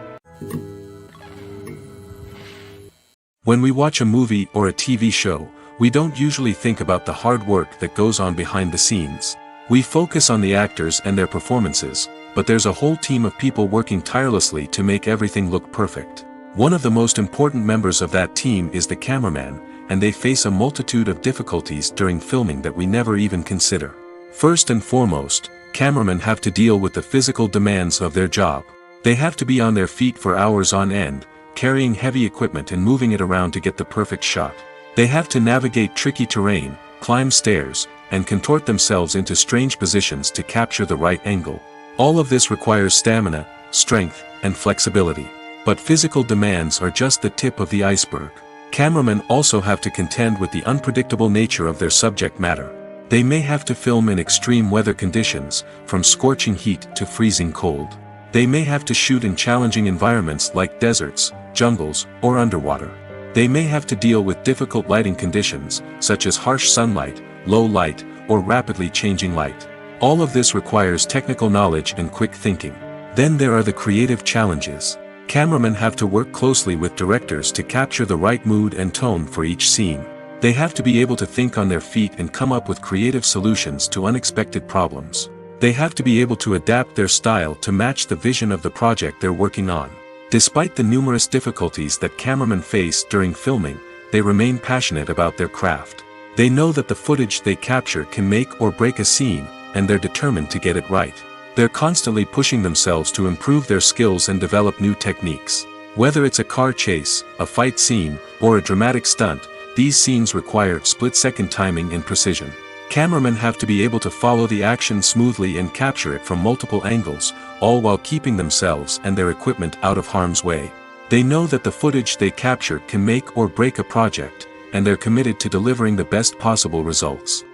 When we watch a movie or a TV show, we don't usually think about the hard work that goes on behind the scenes. We focus on the actors and their performances, but there's a whole team of people working tirelessly to make everything look perfect. One of the most important members of that team is the cameraman, and they face a multitude of difficulties during filming that we never even consider. First and foremost, cameramen have to deal with the physical demands of their job. They have to be on their feet for hours on end, carrying heavy equipment and moving it around to get the perfect shot. They have to navigate tricky terrain, climb stairs, and contort themselves into strange positions to capture the right angle. All of this requires stamina, strength, and flexibility. But physical demands are just the tip of the iceberg. Cameramen also have to contend with the unpredictable nature of their subject matter. They may have to film in extreme weather conditions, from scorching heat to freezing cold. They may have to shoot in challenging environments like deserts, jungles, or underwater. They may have to deal with difficult lighting conditions, such as harsh sunlight, low light, or rapidly changing light. All of this requires technical knowledge and quick thinking. Then there are the creative challenges. Cameramen have to work closely with directors to capture the right mood and tone for each scene. They have to be able to think on their feet and come up with creative solutions to unexpected problems. They have to be able to adapt their style to match the vision of the project they're working on. Despite the numerous difficulties that cameramen face during filming, they remain passionate about their craft. They know that the footage they capture can make or break a scene, and they're determined to get it right. They're constantly pushing themselves to improve their skills and develop new techniques. Whether it's a car chase, a fight scene, or a dramatic stunt, these scenes require split-second timing and precision. Cameramen have to be able to follow the action smoothly and capture it from multiple angles, all while keeping themselves and their equipment out of harm's way. They know that the footage they capture can make or break a project, and they're committed to delivering the best possible results.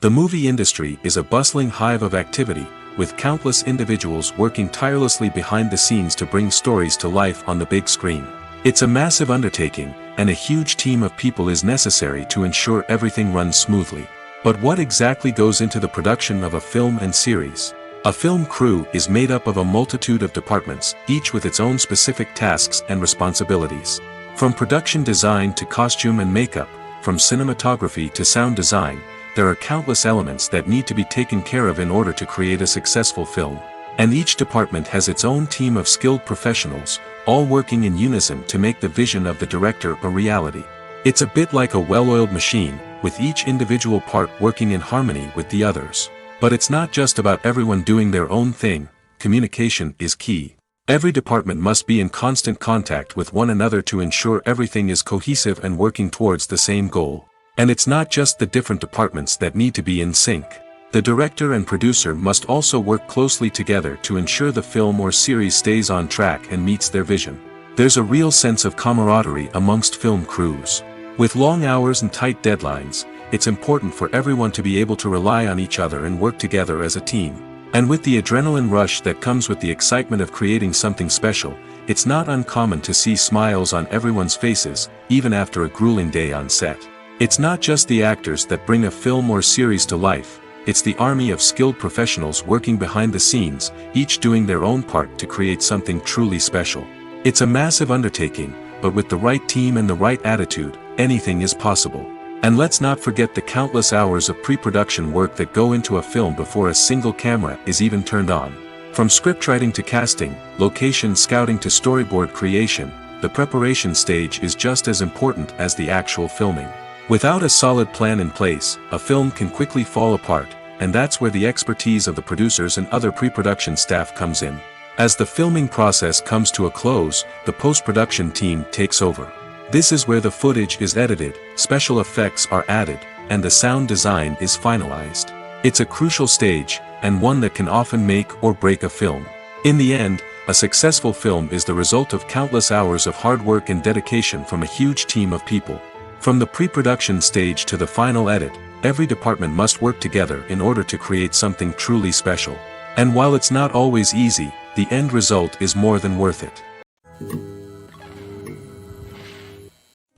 The movie industry is a bustling hive of activity, with countless individuals working tirelessly behind the scenes to bring stories to life on the big screen. It's a massive undertaking, and a huge team of people is necessary to ensure everything runs smoothly. But what exactly goes into the production of a film and series? A film crew is made up of a multitude of departments, each with its own specific tasks and responsibilities. From production design to costume and makeup, from cinematography to sound design, there are countless elements that need to be taken care of in order to create a successful film. And each department has its own team of skilled professionals, all working in unison to make the vision of the director a reality. It's a bit like a well-oiled machine, with each individual part working in harmony with the others. But it's not just about everyone doing their own thing. Communication is key. Every department must be in constant contact with one another to ensure everything is cohesive and working towards the same goal. And it's not just the different departments that need to be in sync. The director and producer must also work closely together to ensure the film or series stays on track and meets their vision. There's a real sense of camaraderie amongst film crews. With long hours and tight deadlines, it's important for everyone to be able to rely on each other and work together as a team. And with the adrenaline rush that comes with the excitement of creating something special, it's not uncommon to see smiles on everyone's faces, even after a grueling day on set. It's not just the actors that bring a film or series to life. It's the army of skilled professionals working behind the scenes, each doing their own part to create something truly special. It's a massive undertaking, but with the right team and the right attitude, anything is possible. And let's not forget the countless hours of pre-production work that go into a film before a single camera is even turned on. From scriptwriting to casting, location scouting to storyboard creation, the preparation stage is just as important as the actual filming. Without a solid plan in place, a film can quickly fall apart, and that's where the expertise of the producers and other pre-production staff comes in. As the filming process comes to a close, the post-production team takes over. This is where the footage is edited, special effects are added, and the sound design is finalized. It's a crucial stage, and one that can often make or break a film. In the end, a successful film is the result of countless hours of hard work and dedication from a huge team of people. From the pre-production stage to the final edit, every department must work together in order to create something truly special. And while it's not always easy, the end result is more than worth it.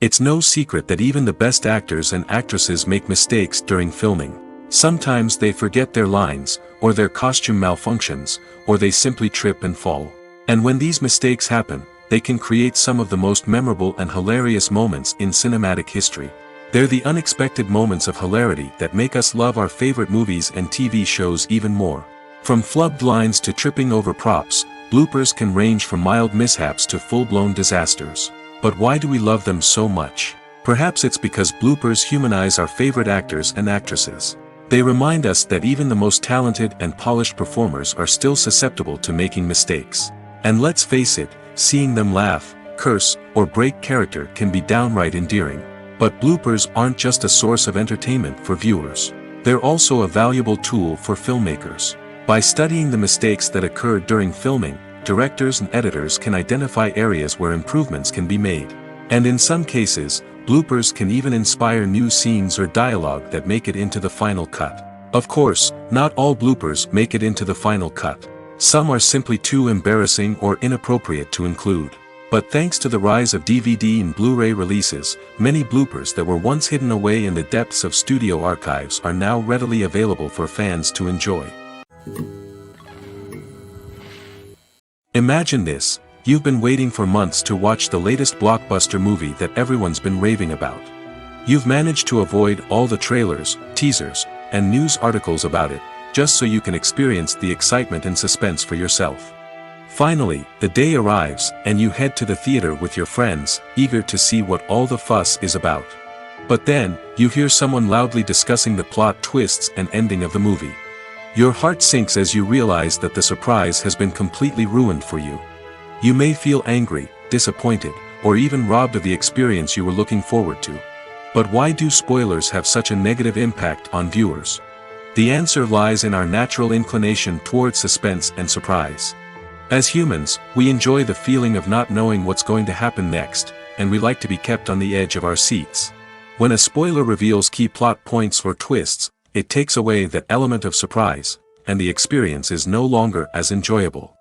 It's no secret that even the best actors and actresses make mistakes during filming. Sometimes they forget their lines, or their costume malfunctions, or they simply trip and fall. And when these mistakes happen, they can create some of the most memorable and hilarious moments in cinematic history. They're the unexpected moments of hilarity that make us love our favorite movies and TV shows even more. From flubbed lines to tripping over props, bloopers can range from mild mishaps to full-blown disasters. But why do we love them so much? Perhaps it's because bloopers humanize our favorite actors and actresses. They remind us that even the most talented and polished performers are still susceptible to making mistakes. And let's face it, seeing them laugh, curse, or break character can be downright endearing. But bloopers aren't just a source of entertainment for viewers. They're also a valuable tool for filmmakers. By studying the mistakes that occurred during filming, directors and editors can identify areas where improvements can be made. And in some cases, bloopers can even inspire new scenes or dialogue that make it into the final cut. Of course, not all bloopers make it into the final cut. Some are simply too embarrassing or inappropriate to include. But thanks to the rise of DVD and Blu-ray releases, many bloopers that were once hidden away in the depths of studio archives are now readily available for fans to enjoy. Imagine this, you've been waiting for months to watch the latest blockbuster movie that everyone's been raving about. You've managed to avoid all the trailers, teasers, and news articles about it, just so you can experience the excitement and suspense for yourself. Finally, the day arrives, and you head to the theater with your friends, eager to see what all the fuss is about. But then, you hear someone loudly discussing the plot twists and ending of the movie. Your heart sinks as you realize that the surprise has been completely ruined for you. You may feel angry, disappointed, or even robbed of the experience you were looking forward to. But why do spoilers have such a negative impact on viewers? The answer lies in our natural inclination toward suspense and surprise. As humans, we enjoy the feeling of not knowing what's going to happen next, and we like to be kept on the edge of our seats. When a spoiler reveals key plot points or twists, it takes away that element of surprise, and the experience is no longer as enjoyable.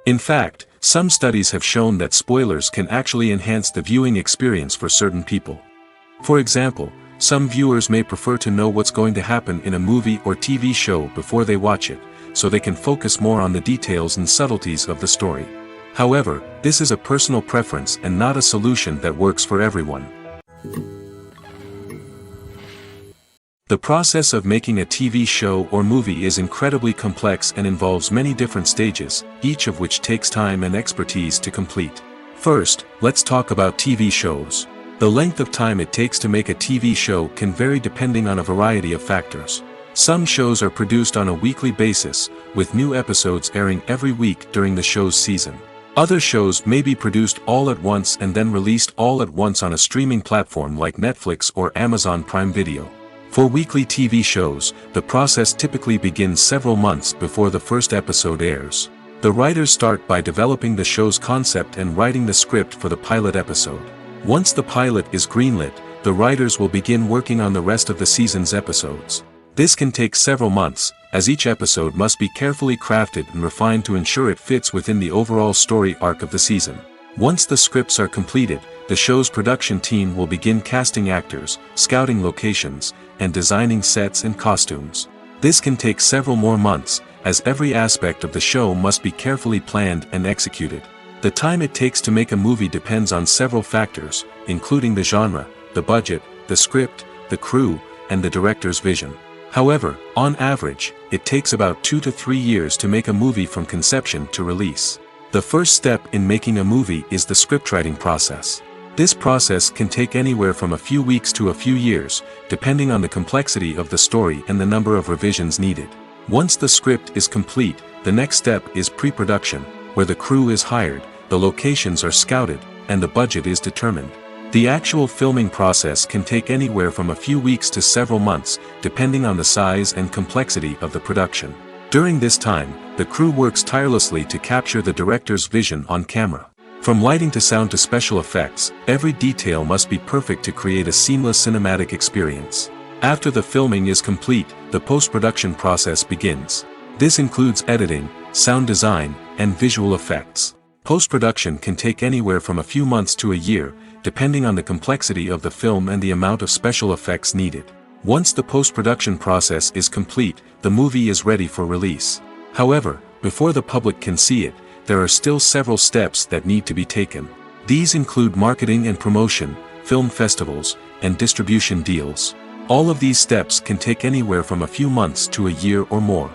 In fact, some studies have shown that spoilers can actually enhance the viewing experience for certain people. For example, some viewers may prefer to know what's going to happen in a movie or TV show before they watch it, so they can focus more on the details and subtleties of the story. However, this is a personal preference and not a solution that works for everyone. The process of making a TV show or movie is incredibly complex and involves many different stages, each of which takes time and expertise to complete. First, let's talk about TV shows. The length of time it takes to make a TV show can vary depending on a variety of factors. Some shows are produced on a weekly basis, with new episodes airing every week during the show's season. Other shows may be produced all at once and then released all at once on a streaming platform like Netflix or Amazon Prime Video. For weekly TV shows, the process typically begins several months before the first episode airs. The writers start by developing the show's concept and writing the script for the pilot episode. Once the pilot is greenlit, the writers will begin working on the rest of the season's episodes. This can take several months, as each episode must be carefully crafted and refined to ensure it fits within the overall story arc of the season. Once the scripts are completed, the show's production team will begin casting actors, scouting locations, and designing sets and costumes. This can take several more months, as every aspect of the show must be carefully planned and executed. The time it takes to make a movie depends on several factors, including the genre, the budget, the script, the crew, and the director's vision. However, on average, it takes about 2 to 3 years to make a movie from conception to release. The first step in making a movie is the scriptwriting process. This process can take anywhere from a few weeks to a few years, depending on the complexity of the story and the number of revisions needed. Once the script is complete, the next step is pre-production, where the crew is hired, the locations are scouted, and the budget is determined. The actual filming process can take anywhere from a few weeks to several months, depending on the size and complexity of the production. During this time, the crew works tirelessly to capture the director's vision on camera. From lighting to sound to special effects, every detail must be perfect to create a seamless cinematic experience. After the filming is complete, the post-production process begins. This includes editing, sound design, and visual effects. Post-production can take anywhere from a few months to a year, depending on the complexity of the film and the amount of special effects needed. Once the post-production process is complete, the movie is ready for release. However, before the public can see it, there are still several steps that need to be taken. These include marketing and promotion, film festivals, and distribution deals. All of these steps can take anywhere from a few months to a year or more.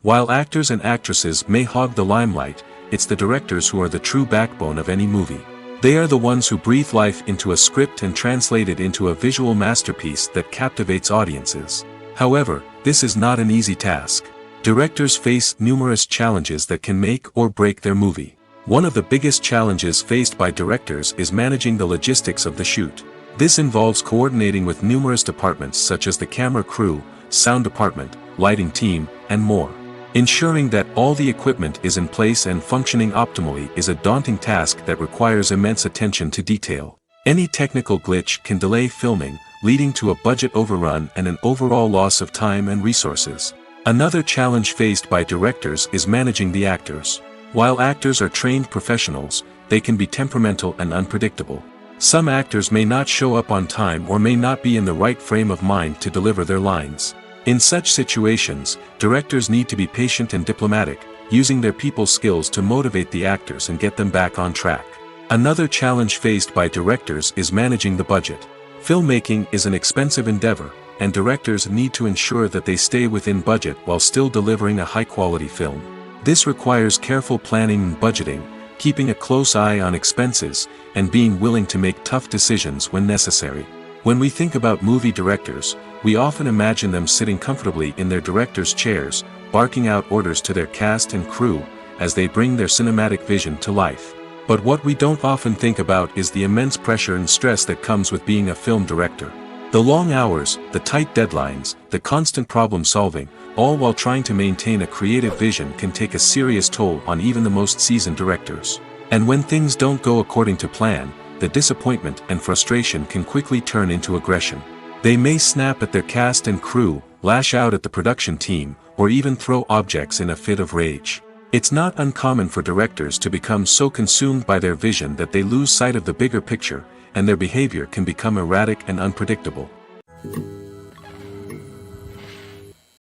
While actors and actresses may hog the limelight, it's the directors who are the true backbone of any movie. They are the ones who breathe life into a script and translate it into a visual masterpiece that captivates audiences. However, this is not an easy task. Directors face numerous challenges that can make or break their movie. One of the biggest challenges faced by directors is managing the logistics of the shoot. This involves coordinating with numerous departments such as the camera crew, sound department, lighting team, and more. Ensuring that all the equipment is in place and functioning optimally is a daunting task that requires immense attention to detail. Any technical glitch can delay filming, leading to a budget overrun and an overall loss of time and resources. Another challenge faced by directors is managing the actors. While actors are trained professionals, they can be temperamental and unpredictable. Some actors may not show up on time or may not be in the right frame of mind to deliver their lines. In such situations, directors need to be patient and diplomatic, using their people skills to motivate the actors and get them back on track. Another challenge faced by directors is managing the budget. Filmmaking is an expensive endeavor, and directors need to ensure that they stay within budget while still delivering a high-quality film. This requires careful planning and budgeting, keeping a close eye on expenses, and being willing to make tough decisions when necessary. When we think about movie directors, we often imagine them sitting comfortably in their director's chairs, barking out orders to their cast and crew, as they bring their cinematic vision to life. But what we don't often think about is the immense pressure and stress that comes with being a film director. The long hours, the tight deadlines, the constant problem solving, all while trying to maintain a creative vision can take a serious toll on even the most seasoned directors. And when things don't go according to plan, the disappointment and frustration can quickly turn into aggression. They may snap at their cast and crew, lash out at the production team, or even throw objects in a fit of rage. It's not uncommon for directors to become so consumed by their vision that they lose sight of the bigger picture, and their behavior can become erratic and unpredictable.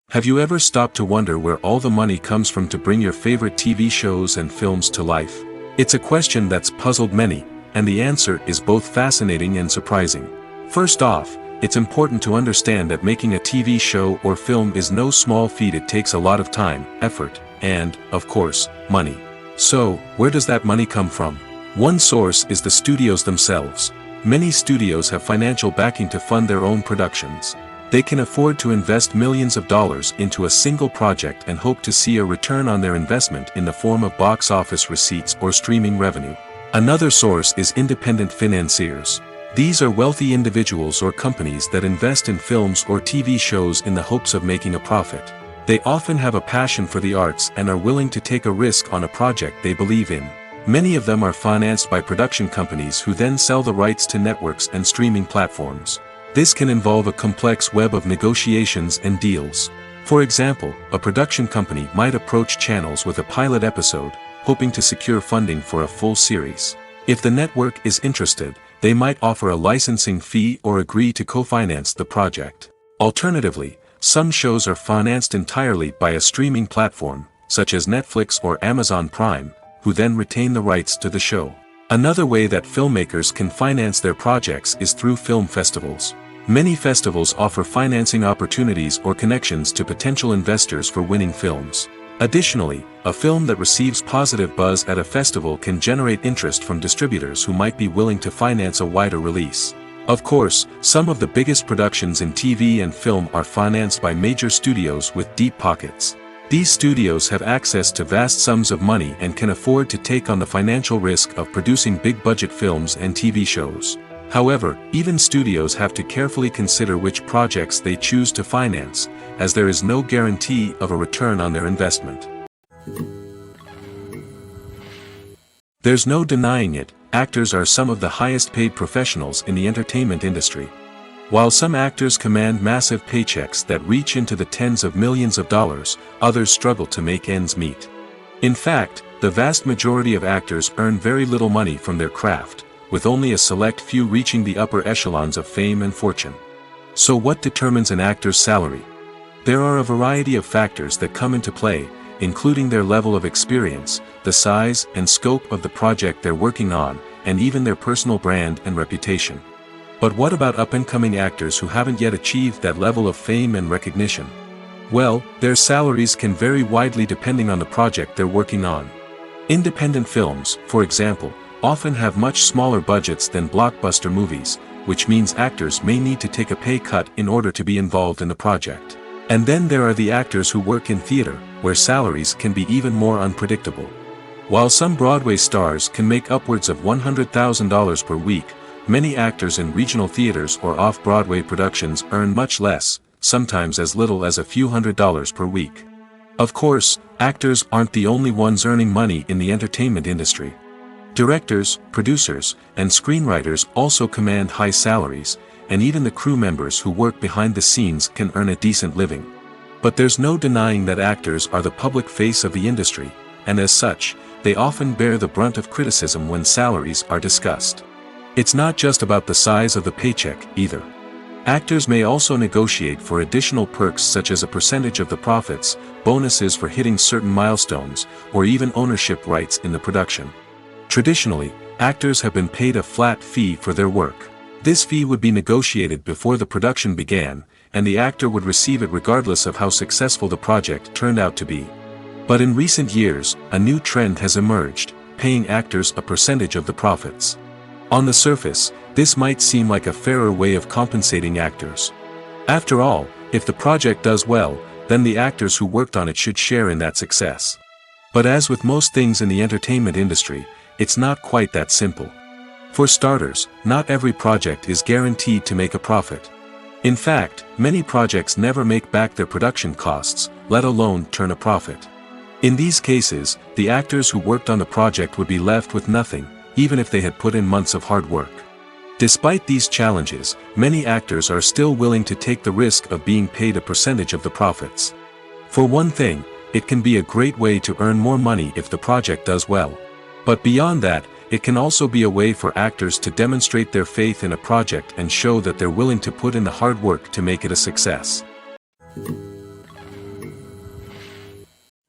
Have you ever stopped to wonder where all the money comes from to bring your favorite TV shows and films to life? It's a question that's puzzled many, and the answer is both fascinating and surprising. First off, it's important to understand that making a TV show or film is no small feat. It takes a lot of time, effort, and, of course, money. So, where does that money come from? One source is the studios themselves. Many studios have financial backing to fund their own productions. They can afford to invest millions of dollars into a single project and hope to see a return on their investment in the form of box office receipts or streaming revenue. Another source is independent financiers. These are wealthy individuals or companies that invest in films or TV shows in the hopes of making a profit. They often have a passion for the arts and are willing to take a risk on a project they believe in. Many of them are financed by production companies who then sell the rights to networks and streaming platforms. This can involve a complex web of negotiations and deals. For example, a production company might approach channels with a pilot episode, hoping to secure funding for a full series. If the network is interested, they might offer a licensing fee or agree to co-finance the project. Alternatively, some shows are financed entirely by a streaming platform, such as Netflix or Amazon Prime, who then retain the rights to the show. Another way that filmmakers can finance their projects is through film festivals. Many festivals offer financing opportunities or connections to potential investors for winning films. Additionally, a film that receives positive buzz at a festival can generate interest from distributors who might be willing to finance a wider release. Of course, some of the biggest productions in TV and film are financed by major studios with deep pockets. These studios have access to vast sums of money and can afford to take on the financial risk of producing big-budget films and TV shows. However, even studios have to carefully consider which projects they choose to finance, as there is no guarantee of a return on their investment. There's no denying it, actors are some of the highest paid professionals in the entertainment industry. While some actors command massive paychecks that reach into the tens of millions of dollars, others struggle to make ends meet. In fact, the vast majority of actors earn very little money from their craft, with only a select few reaching the upper echelons of fame and fortune. So what determines an actor's salary? There are a variety of factors that come into play, including their level of experience, the size and scope of the project they're working on, and even their personal brand and reputation. But what about up-and-coming actors who haven't yet achieved that level of fame and recognition? Well, their salaries can vary widely depending on the project they're working on. Independent films, for example, often have much smaller budgets than blockbuster movies, which means actors may need to take a pay cut in order to be involved in the project. And then there are the actors who work in theater, where salaries can be even more unpredictable. While some Broadway stars can make upwards of $100,000 per week, many actors in regional theaters or off-Broadway productions earn much less, sometimes as little as a few $100s per week. Of course, actors aren't the only ones earning money in the entertainment industry. Directors, producers, and screenwriters also command high salaries, and even the crew members who work behind the scenes can earn a decent living. But there's no denying that actors are the public face of the industry, and as such, they often bear the brunt of criticism when salaries are discussed. It's not just about the size of the paycheck, either. Actors may also negotiate for additional perks such as a percentage of the profits, bonuses for hitting certain milestones, or even ownership rights in the production. Traditionally, actors have been paid a flat fee for their work. This fee would be negotiated before the production began, and the actor would receive it regardless of how successful the project turned out to be. But in recent years, a new trend has emerged, paying actors a percentage of the profits. On the surface, this might seem like a fairer way of compensating actors. After all, if the project does well, then the actors who worked on it should share in that success. But as with most things in the entertainment industry, it's not quite that simple. For starters, not every project is guaranteed to make a profit. In fact, many projects never make back their production costs, let alone turn a profit. In these cases, the actors who worked on the project would be left with nothing, even if they had put in months of hard work. Despite these challenges, many actors are still willing to take the risk of being paid a percentage of the profits. For one thing, it can be a great way to earn more money if the project does well. But beyond that, it can also be a way for actors to demonstrate their faith in a project and show that they're willing to put in the hard work to make it a success.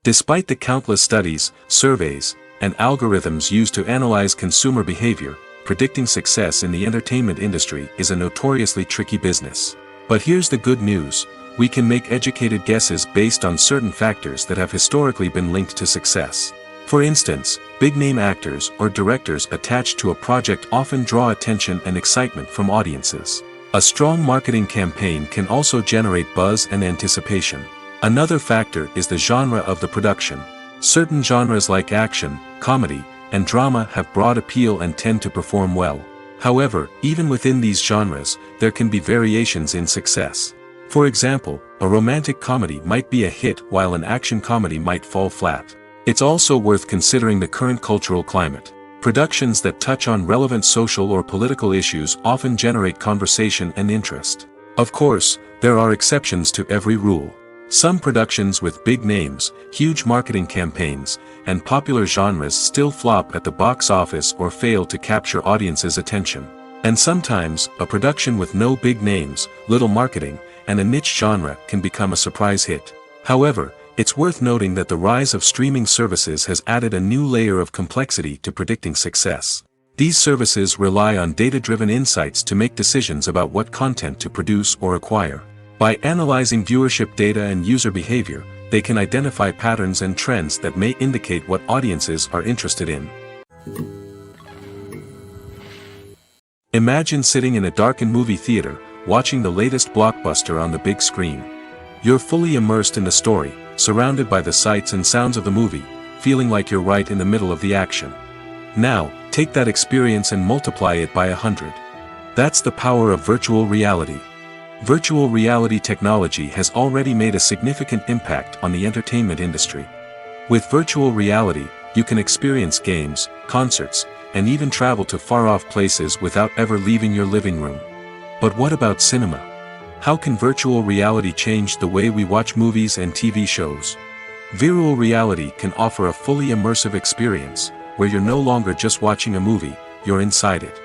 Despite the countless studies, surveys, and algorithms used to analyze consumer behavior, predicting success in the entertainment industry is a notoriously tricky business. But here's the good news: we can make educated guesses based on certain factors that have historically been linked to success. For instance, big-name actors or directors attached to a project often draw attention and excitement from audiences. A strong marketing campaign can also generate buzz and anticipation. Another factor is the genre of the production. Certain genres like action, comedy, and drama have broad appeal and tend to perform well. However, even within these genres, there can be variations in success. For example, a romantic comedy might be a hit while an action comedy might fall flat. It's also worth considering the current cultural climate. Productions that touch on relevant social or political issues often generate conversation and interest. Of course, there are exceptions to every rule. Some productions with big names, huge marketing campaigns, and popular genres still flop at the box office or fail to capture audiences' attention. And sometimes, a production with no big names, little marketing, and a niche genre can become a surprise hit. However, it's worth noting that the rise of streaming services has added a new layer of complexity to predicting success. These services rely on data-driven insights to make decisions about what content to produce or acquire. By analyzing viewership data and user behavior, they can identify patterns and trends that may indicate what audiences are interested in. Imagine sitting in a darkened movie theater, watching the latest blockbuster on the big screen. You're fully immersed in the story, surrounded by the sights and sounds of the movie, feeling like you're right in the middle of the action. Now, take that experience and multiply it by 100. That's the power of virtual reality. Virtual reality technology has already made a significant impact on the entertainment industry. With virtual reality, you can experience games, concerts, and even travel to far-off places without ever leaving your living room. But what about cinema? How can virtual reality change the way we watch movies and TV shows? Virtual reality can offer a fully immersive experience, where you're no longer just watching a movie, you're inside it.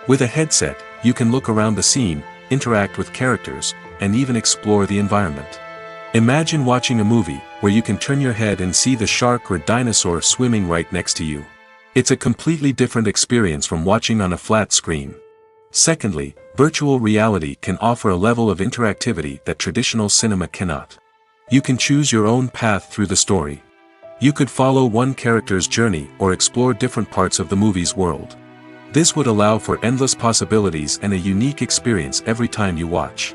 With a headset, you can look around the scene, interact with characters, and even explore the environment. Imagine watching a movie, where you can turn your head and see the shark or dinosaur swimming right next to you. It's a completely different experience from watching on a flat screen. Secondly, virtual reality can offer a level of interactivity that traditional cinema cannot. You can choose your own path through the story. You could follow one character's journey or explore different parts of the movie's world. This would allow for endless possibilities and a unique experience every time you watch.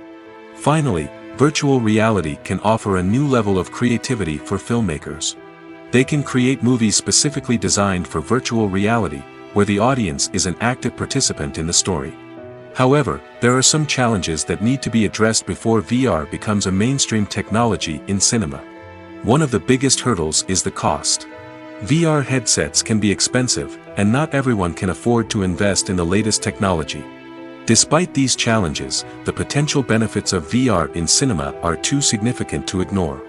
Finally, virtual reality can offer a new level of creativity for filmmakers. They can create movies specifically designed for virtual reality, where the audience is an active participant in the story. However, there are some challenges that need to be addressed before VR becomes a mainstream technology in cinema. One of the biggest hurdles is the cost. VR headsets can be expensive, and not everyone can afford to invest in the latest technology. Despite these challenges, the potential benefits of VR in cinema are too significant to ignore.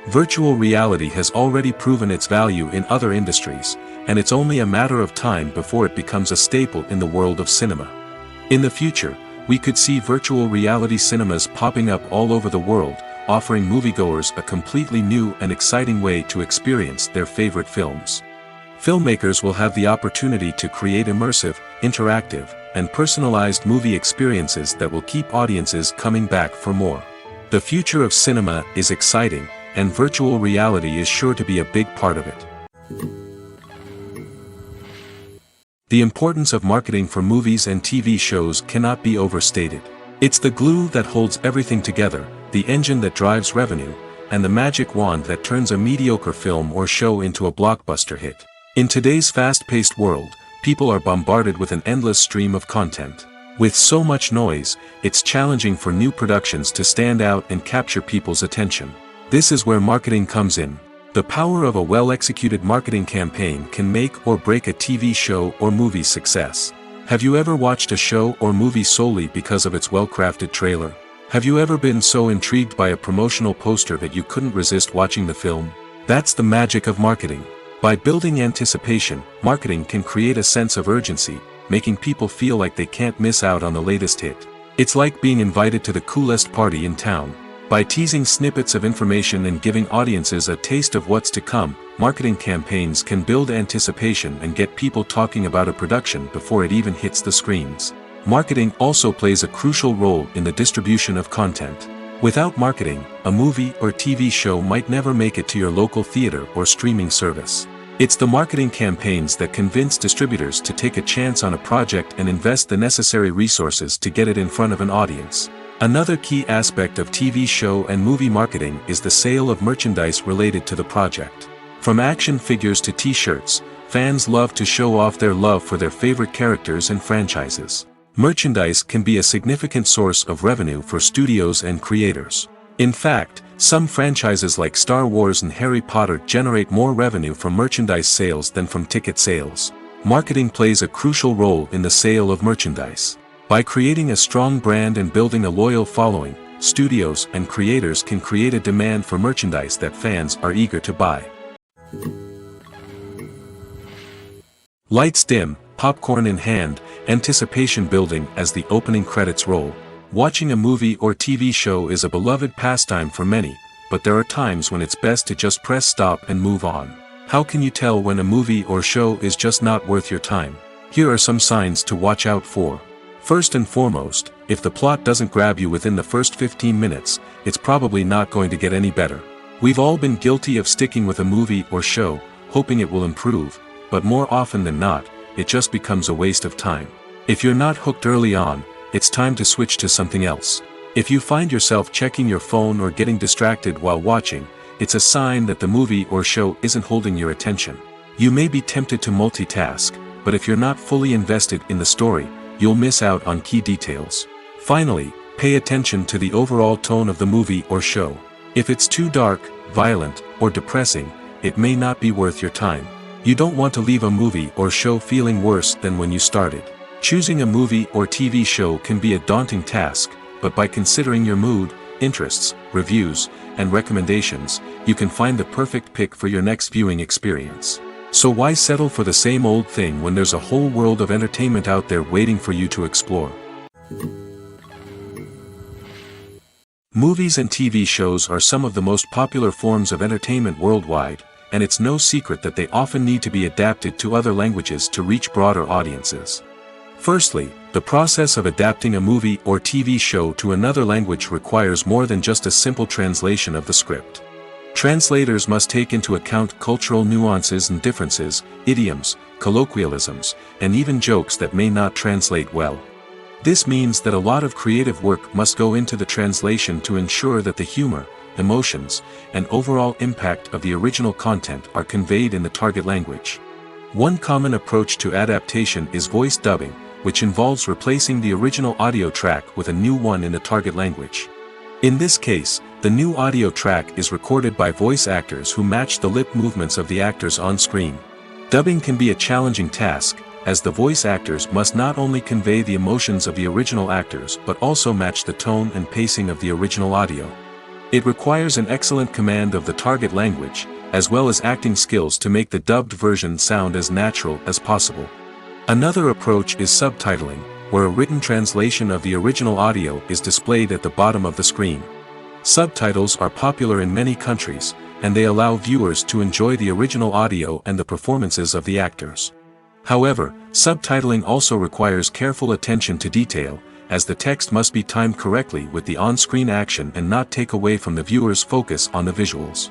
Virtual reality has already proven its value in other industries, and it's only a matter of time before it becomes a staple in the world of cinema. In the future, we could see virtual reality cinemas popping up all over the world, offering moviegoers a completely new and exciting way to experience their favorite films. Filmmakers will have the opportunity to create immersive, interactive, and personalized movie experiences that will keep audiences coming back for more. The future of cinema is exciting, and virtual reality is sure to be a big part of it. The importance of marketing for movies and TV shows cannot be overstated. It's the glue that holds everything together, the engine that drives revenue, and the magic wand that turns a mediocre film or show into a blockbuster hit. In today's fast-paced world, people are bombarded with an endless stream of content. With so much noise, it's challenging for new productions to stand out and capture people's attention. This is where marketing comes in. The power of a well-executed marketing campaign can make or break a TV show or movie's success. Have you ever watched a show or movie solely because of its well-crafted trailer? Have you ever been so intrigued by a promotional poster that you couldn't resist watching the film? That's the magic of marketing. By building anticipation, marketing can create a sense of urgency, making people feel like they can't miss out on the latest hit. It's like being invited to the coolest party in town. By teasing snippets of information and giving audiences a taste of what's to come, marketing campaigns can build anticipation and get people talking about a production before it even hits the screens. Marketing also plays a crucial role in the distribution of content. Without marketing, a movie or TV show might never make it to your local theater or streaming service. It's the marketing campaigns that convince distributors to take a chance on a project and invest the necessary resources to get it in front of an audience. Another key aspect of TV show and movie marketing is the sale of merchandise related to the project. From action figures to t-shirts, fans love to show off their love for their favorite characters and franchises. Merchandise can be a significant source of revenue for studios and creators. In fact, some franchises like Star Wars and Harry Potter generate more revenue from merchandise sales than from ticket sales. Marketing plays a crucial role in the sale of merchandise. By creating a strong brand and building a loyal following, studios and creators can create a demand for merchandise that fans are eager to buy. Lights dim, popcorn in hand, anticipation building as the opening credits roll. Watching a movie or TV show is a beloved pastime for many, but there are times when it's best to just press stop and move on. How can you tell when a movie or show is just not worth your time? Here are some signs to watch out for. First and foremost, if the plot doesn't grab you within the first 15 minutes, it's probably not going to get any better. We've all been guilty of sticking with a movie or show, hoping it will improve, but more often than not, it just becomes a waste of time. If you're not hooked early on, it's time to switch to something else. If you find yourself checking your phone or getting distracted while watching, it's a sign that the movie or show isn't holding your attention. You may be tempted to multitask, but if you're not fully invested in the story, you'll miss out on key details. Finally, pay attention to the overall tone of the movie or show. If it's too dark, violent, or depressing, it may not be worth your time. You don't want to leave a movie or show feeling worse than when you started. Choosing a movie or TV show can be a daunting task, but by considering your mood, interests, reviews, and recommendations, you can find the perfect pick for your next viewing experience. So why settle for the same old thing when there's a whole world of entertainment out there waiting for you to explore? Movies and TV shows are some of the most popular forms of entertainment worldwide, and it's no secret that they often need to be adapted to other languages to reach broader audiences. Firstly, the process of adapting a movie or TV show to another language requires more than just a simple translation of the script. Translators must take into account cultural nuances and differences, idioms, colloquialisms, and even jokes that may not translate well. This means that a lot of creative work must go into the translation to ensure that the humor, emotions, and overall impact of the original content are conveyed in the target language. One common approach to adaptation is voice dubbing, which involves replacing the original audio track with a new one in the target language. In this case, the new audio track is recorded by voice actors who match the lip movements of the actors on screen. Dubbing can be a challenging task, as the voice actors must not only convey the emotions of the original actors but also match the tone and pacing of the original audio. It requires an excellent command of the target language, as well as acting skills to make the dubbed version sound as natural as possible. Another approach is subtitling, where a written translation of the original audio is displayed at the bottom of the screen. Subtitles are popular in many countries, and they allow viewers to enjoy the original audio and the performances of the actors. However, subtitling also requires careful attention to detail, as the text must be timed correctly with the on-screen action and not take away from the viewer's focus on the visuals.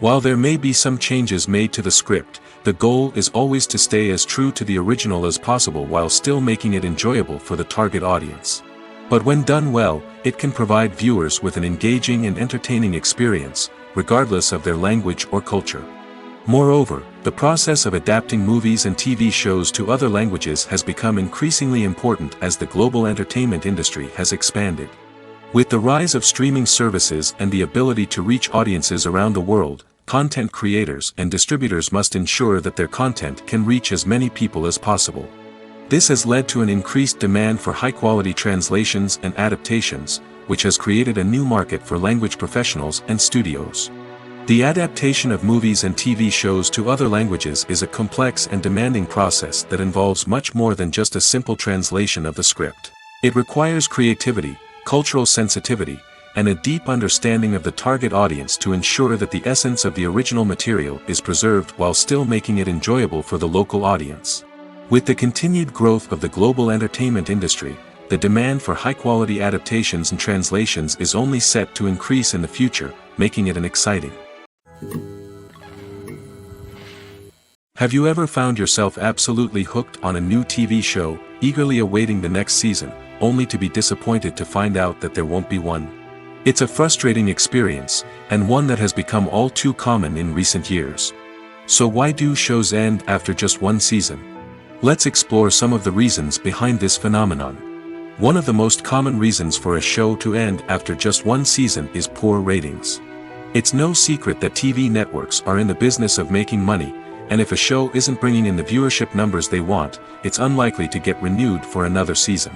While there may be some changes made to the script, the goal is always to stay as true to the original as possible while still making it enjoyable for the target audience. But when done well, it can provide viewers with an engaging and entertaining experience, regardless of their language or culture. Moreover, the process of adapting movies and TV shows to other languages has become increasingly important as the global entertainment industry has expanded. With the rise of streaming services and the ability to reach audiences around the world, content creators and distributors must ensure that their content can reach as many people as possible. This has led to an increased demand for high-quality translations and adaptations, which has created a new market for language professionals and studios. The adaptation of movies and TV shows to other languages is a complex and demanding process that involves much more than just a simple translation of the script. It requires creativity, cultural sensitivity, and a deep understanding of the target audience to ensure that the essence of the original material is preserved while still making it enjoyable for the local audience. With the continued growth of the global entertainment industry, the demand for high-quality adaptations and translations is only set to increase in the future, making it an exciting. Have you ever found yourself absolutely hooked on a new TV show, eagerly awaiting the next season, only to be disappointed to find out that there won't be one? It's a frustrating experience, and one that has become all too common in recent years. So why do shows end after just one season? Let's explore some of the reasons behind this phenomenon. One of the most common reasons for a show to end after just one season is poor ratings. It's no secret that TV networks are in the business of making money, and if a show isn't bringing in the viewership numbers they want, it's unlikely to get renewed for another season.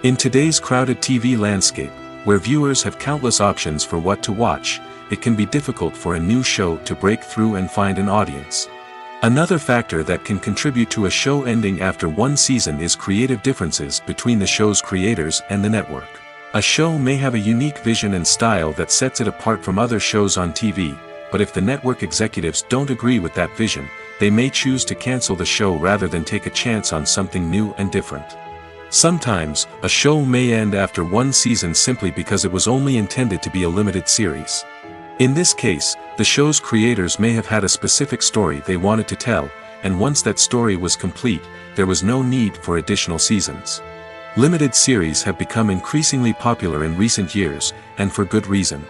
In today's crowded TV landscape, where viewers have countless options for what to watch, it can be difficult for a new show to break through and find an audience. Another factor that can contribute to a show ending after one season is creative differences between the show's creators and the network. A show may have a unique vision and style that sets it apart from other shows on TV, but if the network executives don't agree with that vision, they may choose to cancel the show rather than take a chance on something new and different. Sometimes, a show may end after one season simply because it was only intended to be a limited series. In this case, the show's creators may have had a specific story they wanted to tell, and once that story was complete, there was no need for additional seasons. Limited series have become increasingly popular in recent years, and for good reason.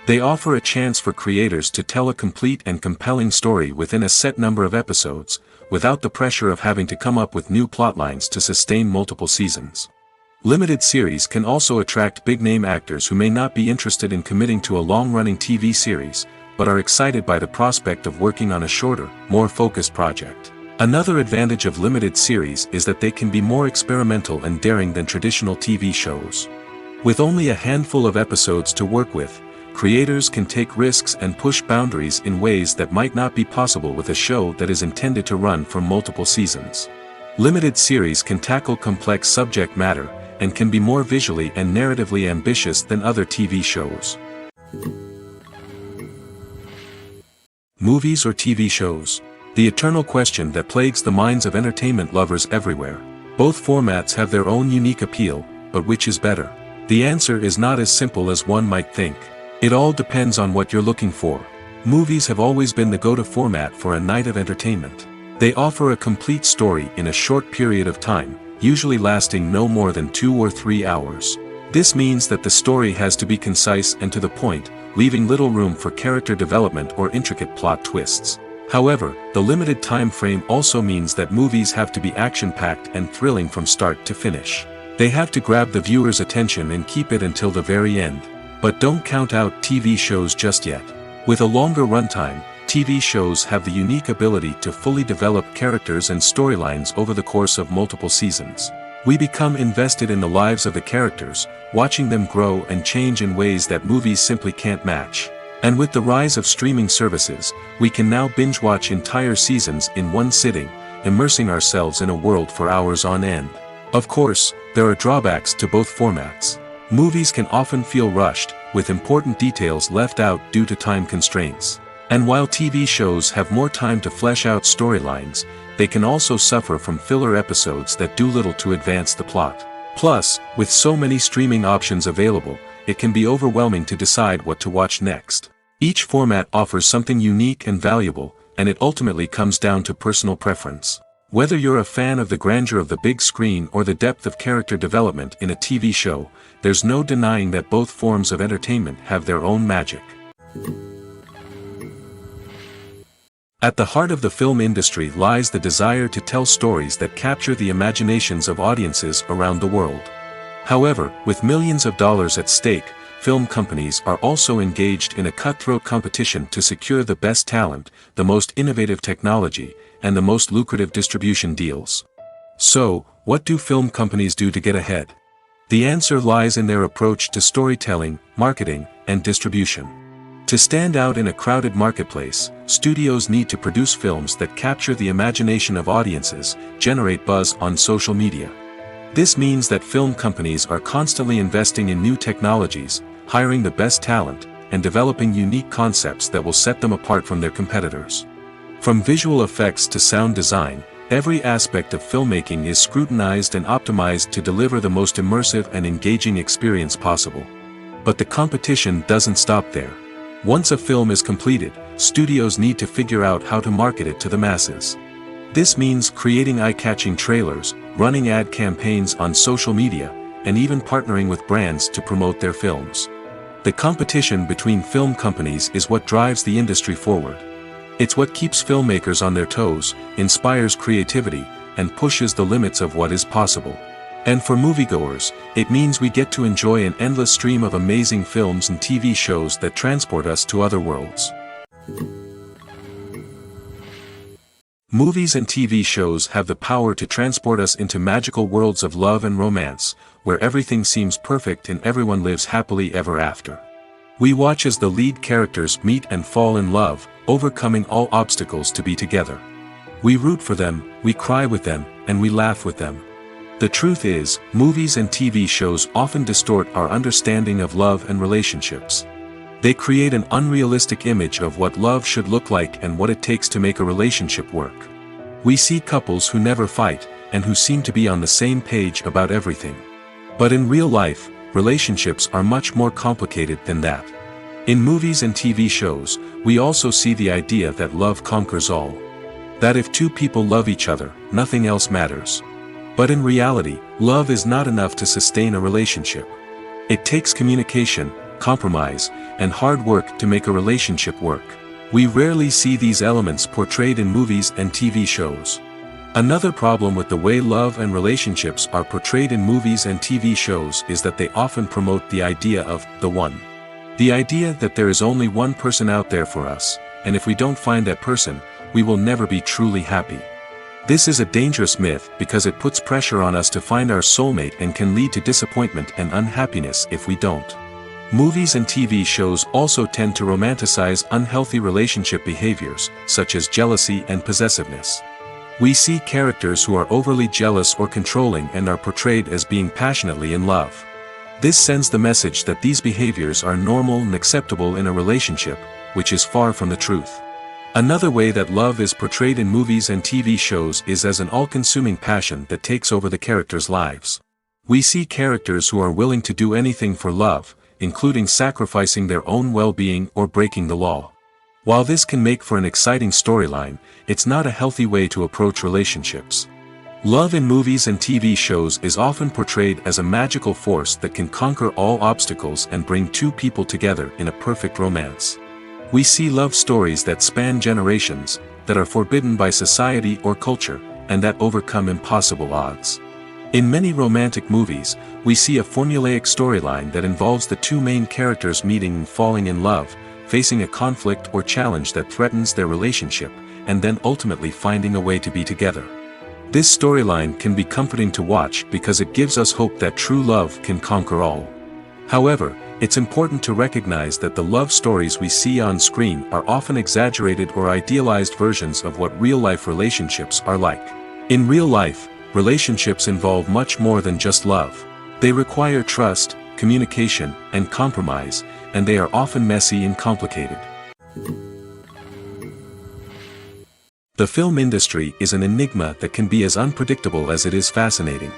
They offer a chance for creators to tell a complete and compelling story within a set number of episodes, without the pressure of having to come up with new plotlines to sustain multiple seasons. Limited series can also attract big-name actors who may not be interested in committing to a long-running TV series, but are excited by the prospect of working on a shorter, more focused project. Another advantage of limited series is that they can be more experimental and daring than traditional TV shows. With only a handful of episodes to work with, creators can take risks and push boundaries in ways that might not be possible with a show that is intended to run for multiple seasons. Limited series can tackle complex subject matter, and can be more visually and narratively ambitious than other TV shows. Movies or TV shows? The eternal question that plagues the minds of entertainment lovers everywhere. Both formats have their own unique appeal, but which is better? The answer is not as simple as one might think. It all depends on what you're looking for. Movies have always been the go-to format for a night of entertainment. They offer a complete story in a short period of time, usually lasting no more than 2 or 3 hours. This means that the story has to be concise and to the point, leaving little room for character development or intricate plot twists. However, the limited time frame also means that movies have to be action-packed and thrilling from start to finish. They have to grab the viewer's attention and keep it until the very end. But don't count out TV shows just yet. With a longer runtime, TV shows have the unique ability to fully develop characters and storylines over the course of multiple seasons. We become invested in the lives of the characters, watching them grow and change in ways that movies simply can't match. And with the rise of streaming services, we can now binge-watch entire seasons in one sitting, immersing ourselves in a world for hours on end. Of course, there are drawbacks to both formats. Movies can often feel rushed, with important details left out due to time constraints. And while TV shows have more time to flesh out storylines, they can also suffer from filler episodes that do little to advance the plot. Plus, with so many streaming options available, it can be overwhelming to decide what to watch next. Each format offers something unique and valuable, and it ultimately comes down to personal preference. Whether you're a fan of the grandeur of the big screen or the depth of character development in a TV show, there's no denying that both forms of entertainment have their own magic. At the heart of the film industry lies the desire to tell stories that capture the imaginations of audiences around the world. However, with millions of dollars at stake, film companies are also engaged in a cutthroat competition to secure the best talent, the most innovative technology, and the most lucrative distribution deals. So, what do film companies do to get ahead? The answer lies in their approach to storytelling, marketing, and distribution. To stand out in a crowded marketplace, studios need to produce films that capture the imagination of audiences, generate buzz on social media. This means that film companies are constantly investing in new technologies, hiring the best talent, and developing unique concepts that will set them apart from their competitors. From visual effects to sound design, every aspect of filmmaking is scrutinized and optimized to deliver the most immersive and engaging experience possible. But the competition doesn't stop there. Once a film is completed, studios need to figure out how to market it to the masses. This means creating eye-catching trailers, running ad campaigns on social media, and even partnering with brands to promote their films. The competition between film companies is what drives the industry forward. It's what keeps filmmakers on their toes, inspires creativity, and pushes the limits of what is possible. And for moviegoers, it means we get to enjoy an endless stream of amazing films and TV shows that transport us to other worlds. Movies and TV shows have the power to transport us into magical worlds of love and romance, where everything seems perfect and everyone lives happily ever after. We watch as the lead characters meet and fall in love, overcoming all obstacles to be together. We root for them, we cry with them, and we laugh with them. The truth is, movies and TV shows often distort our understanding of love and relationships. They create an unrealistic image of what love should look like and what it takes to make a relationship work. We see couples who never fight, and who seem to be on the same page about everything. But in real life, relationships are much more complicated than that. In movies and TV shows, we also see the idea that love conquers all. That if two people love each other, nothing else matters. But in reality, love is not enough to sustain a relationship. It takes communication, compromise, and hard work to make a relationship work. We rarely see these elements portrayed in movies and TV shows. Another problem with the way love and relationships are portrayed in movies and TV shows is that they often promote the idea of the one. The idea that there is only one person out there for us, and if we don't find that person, we will never be truly happy. This is a dangerous myth because it puts pressure on us to find our soulmate and can lead to disappointment and unhappiness if we don't. Movies and TV shows also tend to romanticize unhealthy relationship behaviors, such as jealousy and possessiveness. We see characters who are overly jealous or controlling and are portrayed as being passionately in love. This sends the message that these behaviors are normal and acceptable in a relationship, which is far from the truth. Another way that love is portrayed in movies and TV shows is as an all-consuming passion that takes over the characters' lives. We see characters who are willing to do anything for love, including sacrificing their own well-being or breaking the law. While this can make for an exciting storyline, it's not a healthy way to approach relationships. Love in movies and TV shows is often portrayed as a magical force that can conquer all obstacles and bring two people together in a perfect romance. We see love stories that span generations, that are forbidden by society or culture, and that overcome impossible odds. In many romantic movies, we see a formulaic storyline that involves the two main characters meeting and falling in love, facing a conflict or challenge that threatens their relationship, and then ultimately finding a way to be together. This storyline can be comforting to watch because it gives us hope that true love can conquer all. However, it's important to recognize that the love stories we see on screen are often exaggerated or idealized versions of what real-life relationships are like. In real life, relationships involve much more than just love. They require trust, communication, and compromise, and they are often messy and complicated. The film industry is an enigma that can be as unpredictable as it is fascinating.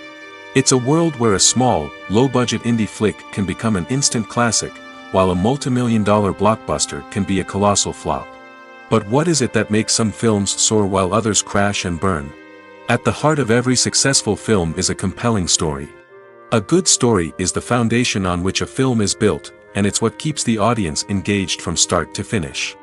It's a world where a small, low-budget indie flick can become an instant classic, while a multi-million-dollar blockbuster can be a colossal flop. But what is it that makes some films soar while others crash and burn? At the heart of every successful film is a compelling story. A good story is the foundation on which a film is built, and it's what keeps the audience engaged from start to finish.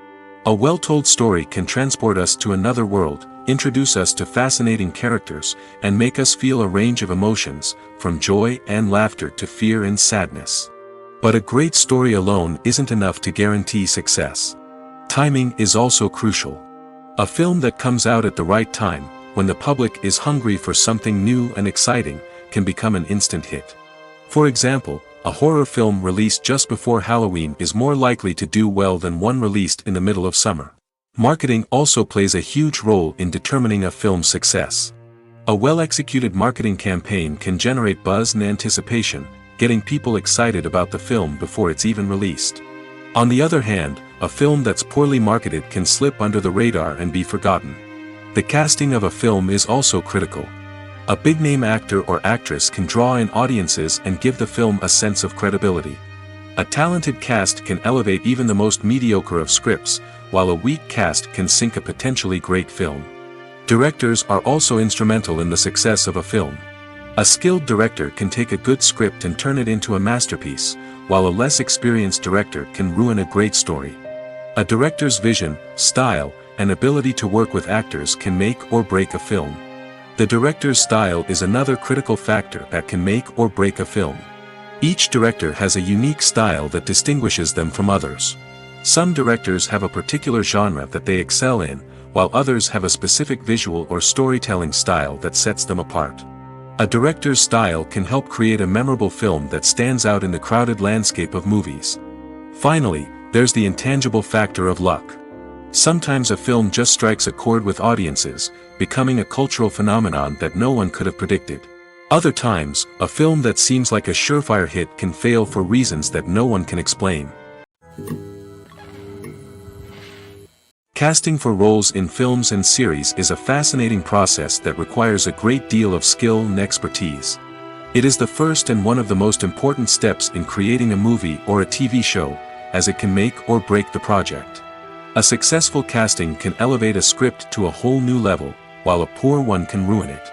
A well-told story can transport us to another world, introduce us to fascinating characters, and make us feel a range of emotions, from joy and laughter to fear and sadness. But a great story alone isn't enough to guarantee success. Timing is also crucial. A film that comes out at the right time, when the public is hungry for something new and exciting, can become an instant hit. For example, a horror film released just before Halloween is more likely to do well than one released in the middle of summer. Marketing also plays a huge role in determining a film's success. A well-executed marketing campaign can generate buzz and anticipation, getting people excited about the film before it's even released. On the other hand, a film that's poorly marketed can slip under the radar and be forgotten. The casting of a film is also critical. A big-name actor or actress can draw in audiences and give the film a sense of credibility. A talented cast can elevate even the most mediocre of scripts, while a weak cast can sink a potentially great film. Directors are also instrumental in the success of a film. A skilled director can take a good script and turn it into a masterpiece, while a less experienced director can ruin a great story. A director's vision, style, and ability to work with actors can make or break a film. The director's style is another critical factor that can make or break a film. Each director has a unique style that distinguishes them from others. Some directors have a particular genre that they excel in, while others have a specific visual or storytelling style that sets them apart. A director's style can help create a memorable film that stands out in the crowded landscape of movies. Finally, there's the intangible factor of luck. Sometimes a film just strikes a chord with audiences, becoming a cultural phenomenon that no one could have predicted. Other times, a film that seems like a surefire hit can fail for reasons that no one can explain. Casting for roles in films and series is a fascinating process that requires a great deal of skill and expertise. It is the first and one of the most important steps in creating a movie or a TV show, as it can make or break the project. A successful casting can elevate a script to a whole new level, while a poor one can ruin it.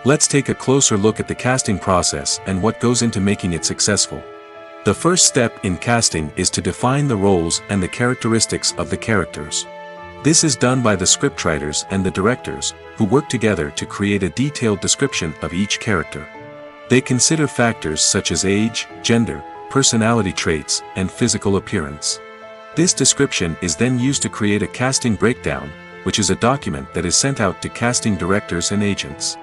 Let's take a closer look at the casting process and what goes into making it successful. The first step in casting is to define the roles and the characteristics of the characters. This is done by the scriptwriters and the directors, who work together to create a detailed description of each character. They consider factors such as age, gender, personality traits, and physical appearance. This description is then used to create a casting breakdown, which is a document that is sent out to casting directors and agents.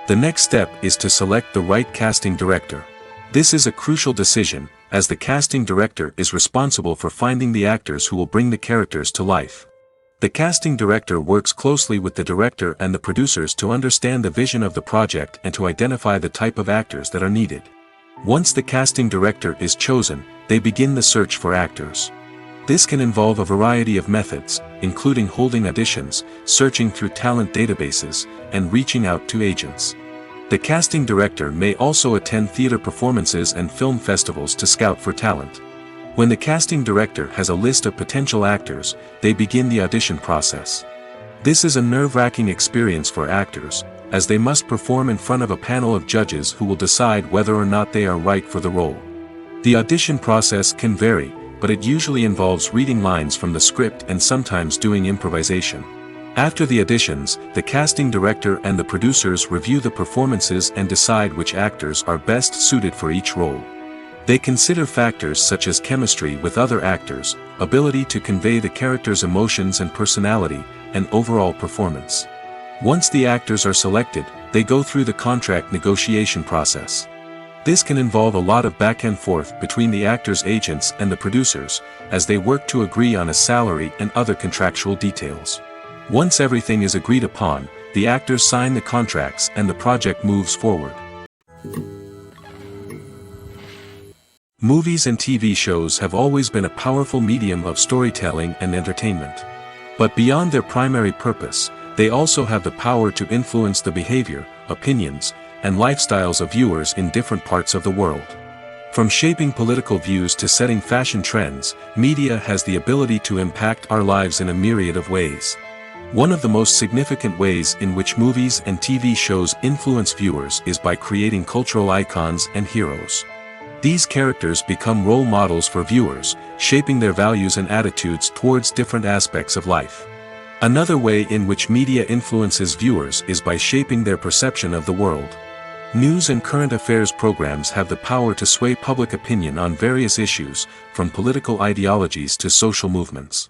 The next step is to select the right casting director. This is a crucial decision, as the casting director is responsible for finding the actors who will bring the characters to life. The casting director works closely with the director and the producers to understand the vision of the project and to identify the type of actors that are needed. Once the casting director is chosen, they begin the search for actors. This can involve a variety of methods, including holding auditions, searching through talent databases, and reaching out to agents. The casting director may also attend theater performances and film festivals to scout for talent. When the casting director has a list of potential actors, they begin the audition process. This is a nerve-wracking experience for actors, as they must perform in front of a panel of judges who will decide whether or not they are right for the role. The audition process can vary, but it usually involves reading lines from the script and sometimes doing improvisation. After the auditions, the casting director and the producers review the performances and decide which actors are best suited for each role. They consider factors such as chemistry with other actors, ability to convey the character's emotions and personality, and overall performance. Once the actors are selected, they go through the contract negotiation process. This can involve a lot of back and forth between the actors' agents and the producers, as they work to agree on a salary and other contractual details. Once everything is agreed upon, the actors sign the contracts and the project moves forward. Movies and TV shows have always been a powerful medium of storytelling and entertainment. But beyond their primary purpose, they also have the power to influence the behavior, opinions, and lifestyles of viewers in different parts of the world. From shaping political views to setting fashion trends, media has the ability to impact our lives in a myriad of ways. One of the most significant ways in which movies and TV shows influence viewers is by creating cultural icons and heroes. These characters become role models for viewers, shaping their values and attitudes towards different aspects of life. Another way in which media influences viewers is by shaping their perception of the world. News and current affairs programs have the power to sway public opinion on various issues, from political ideologies to social movements.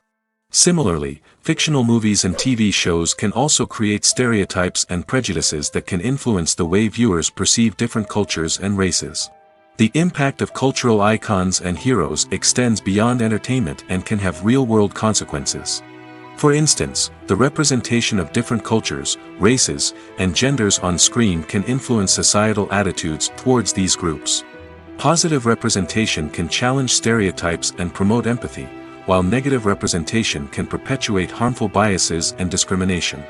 Similarly, fictional movies and TV shows can also create stereotypes and prejudices that can influence the way viewers perceive different cultures and races. The impact of cultural icons and heroes extends beyond entertainment and can have real-world consequences. For instance, the representation of different cultures, races, and genders on screen can influence societal attitudes towards these groups. Positive representation can challenge stereotypes and promote empathy, while negative representation can perpetuate harmful biases and discrimination.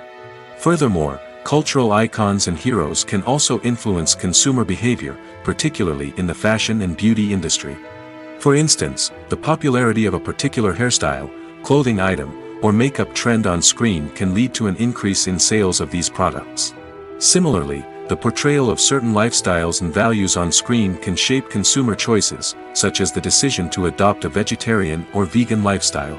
Furthermore, cultural icons and heroes can also influence consumer behavior, particularly in the fashion and beauty industry. For instance, the popularity of a particular hairstyle, clothing item, or makeup trend on screen can lead to an increase in sales of these products. Similarly, the portrayal of certain lifestyles and values on screen can shape consumer choices, such as the decision to adopt a vegetarian or vegan lifestyle.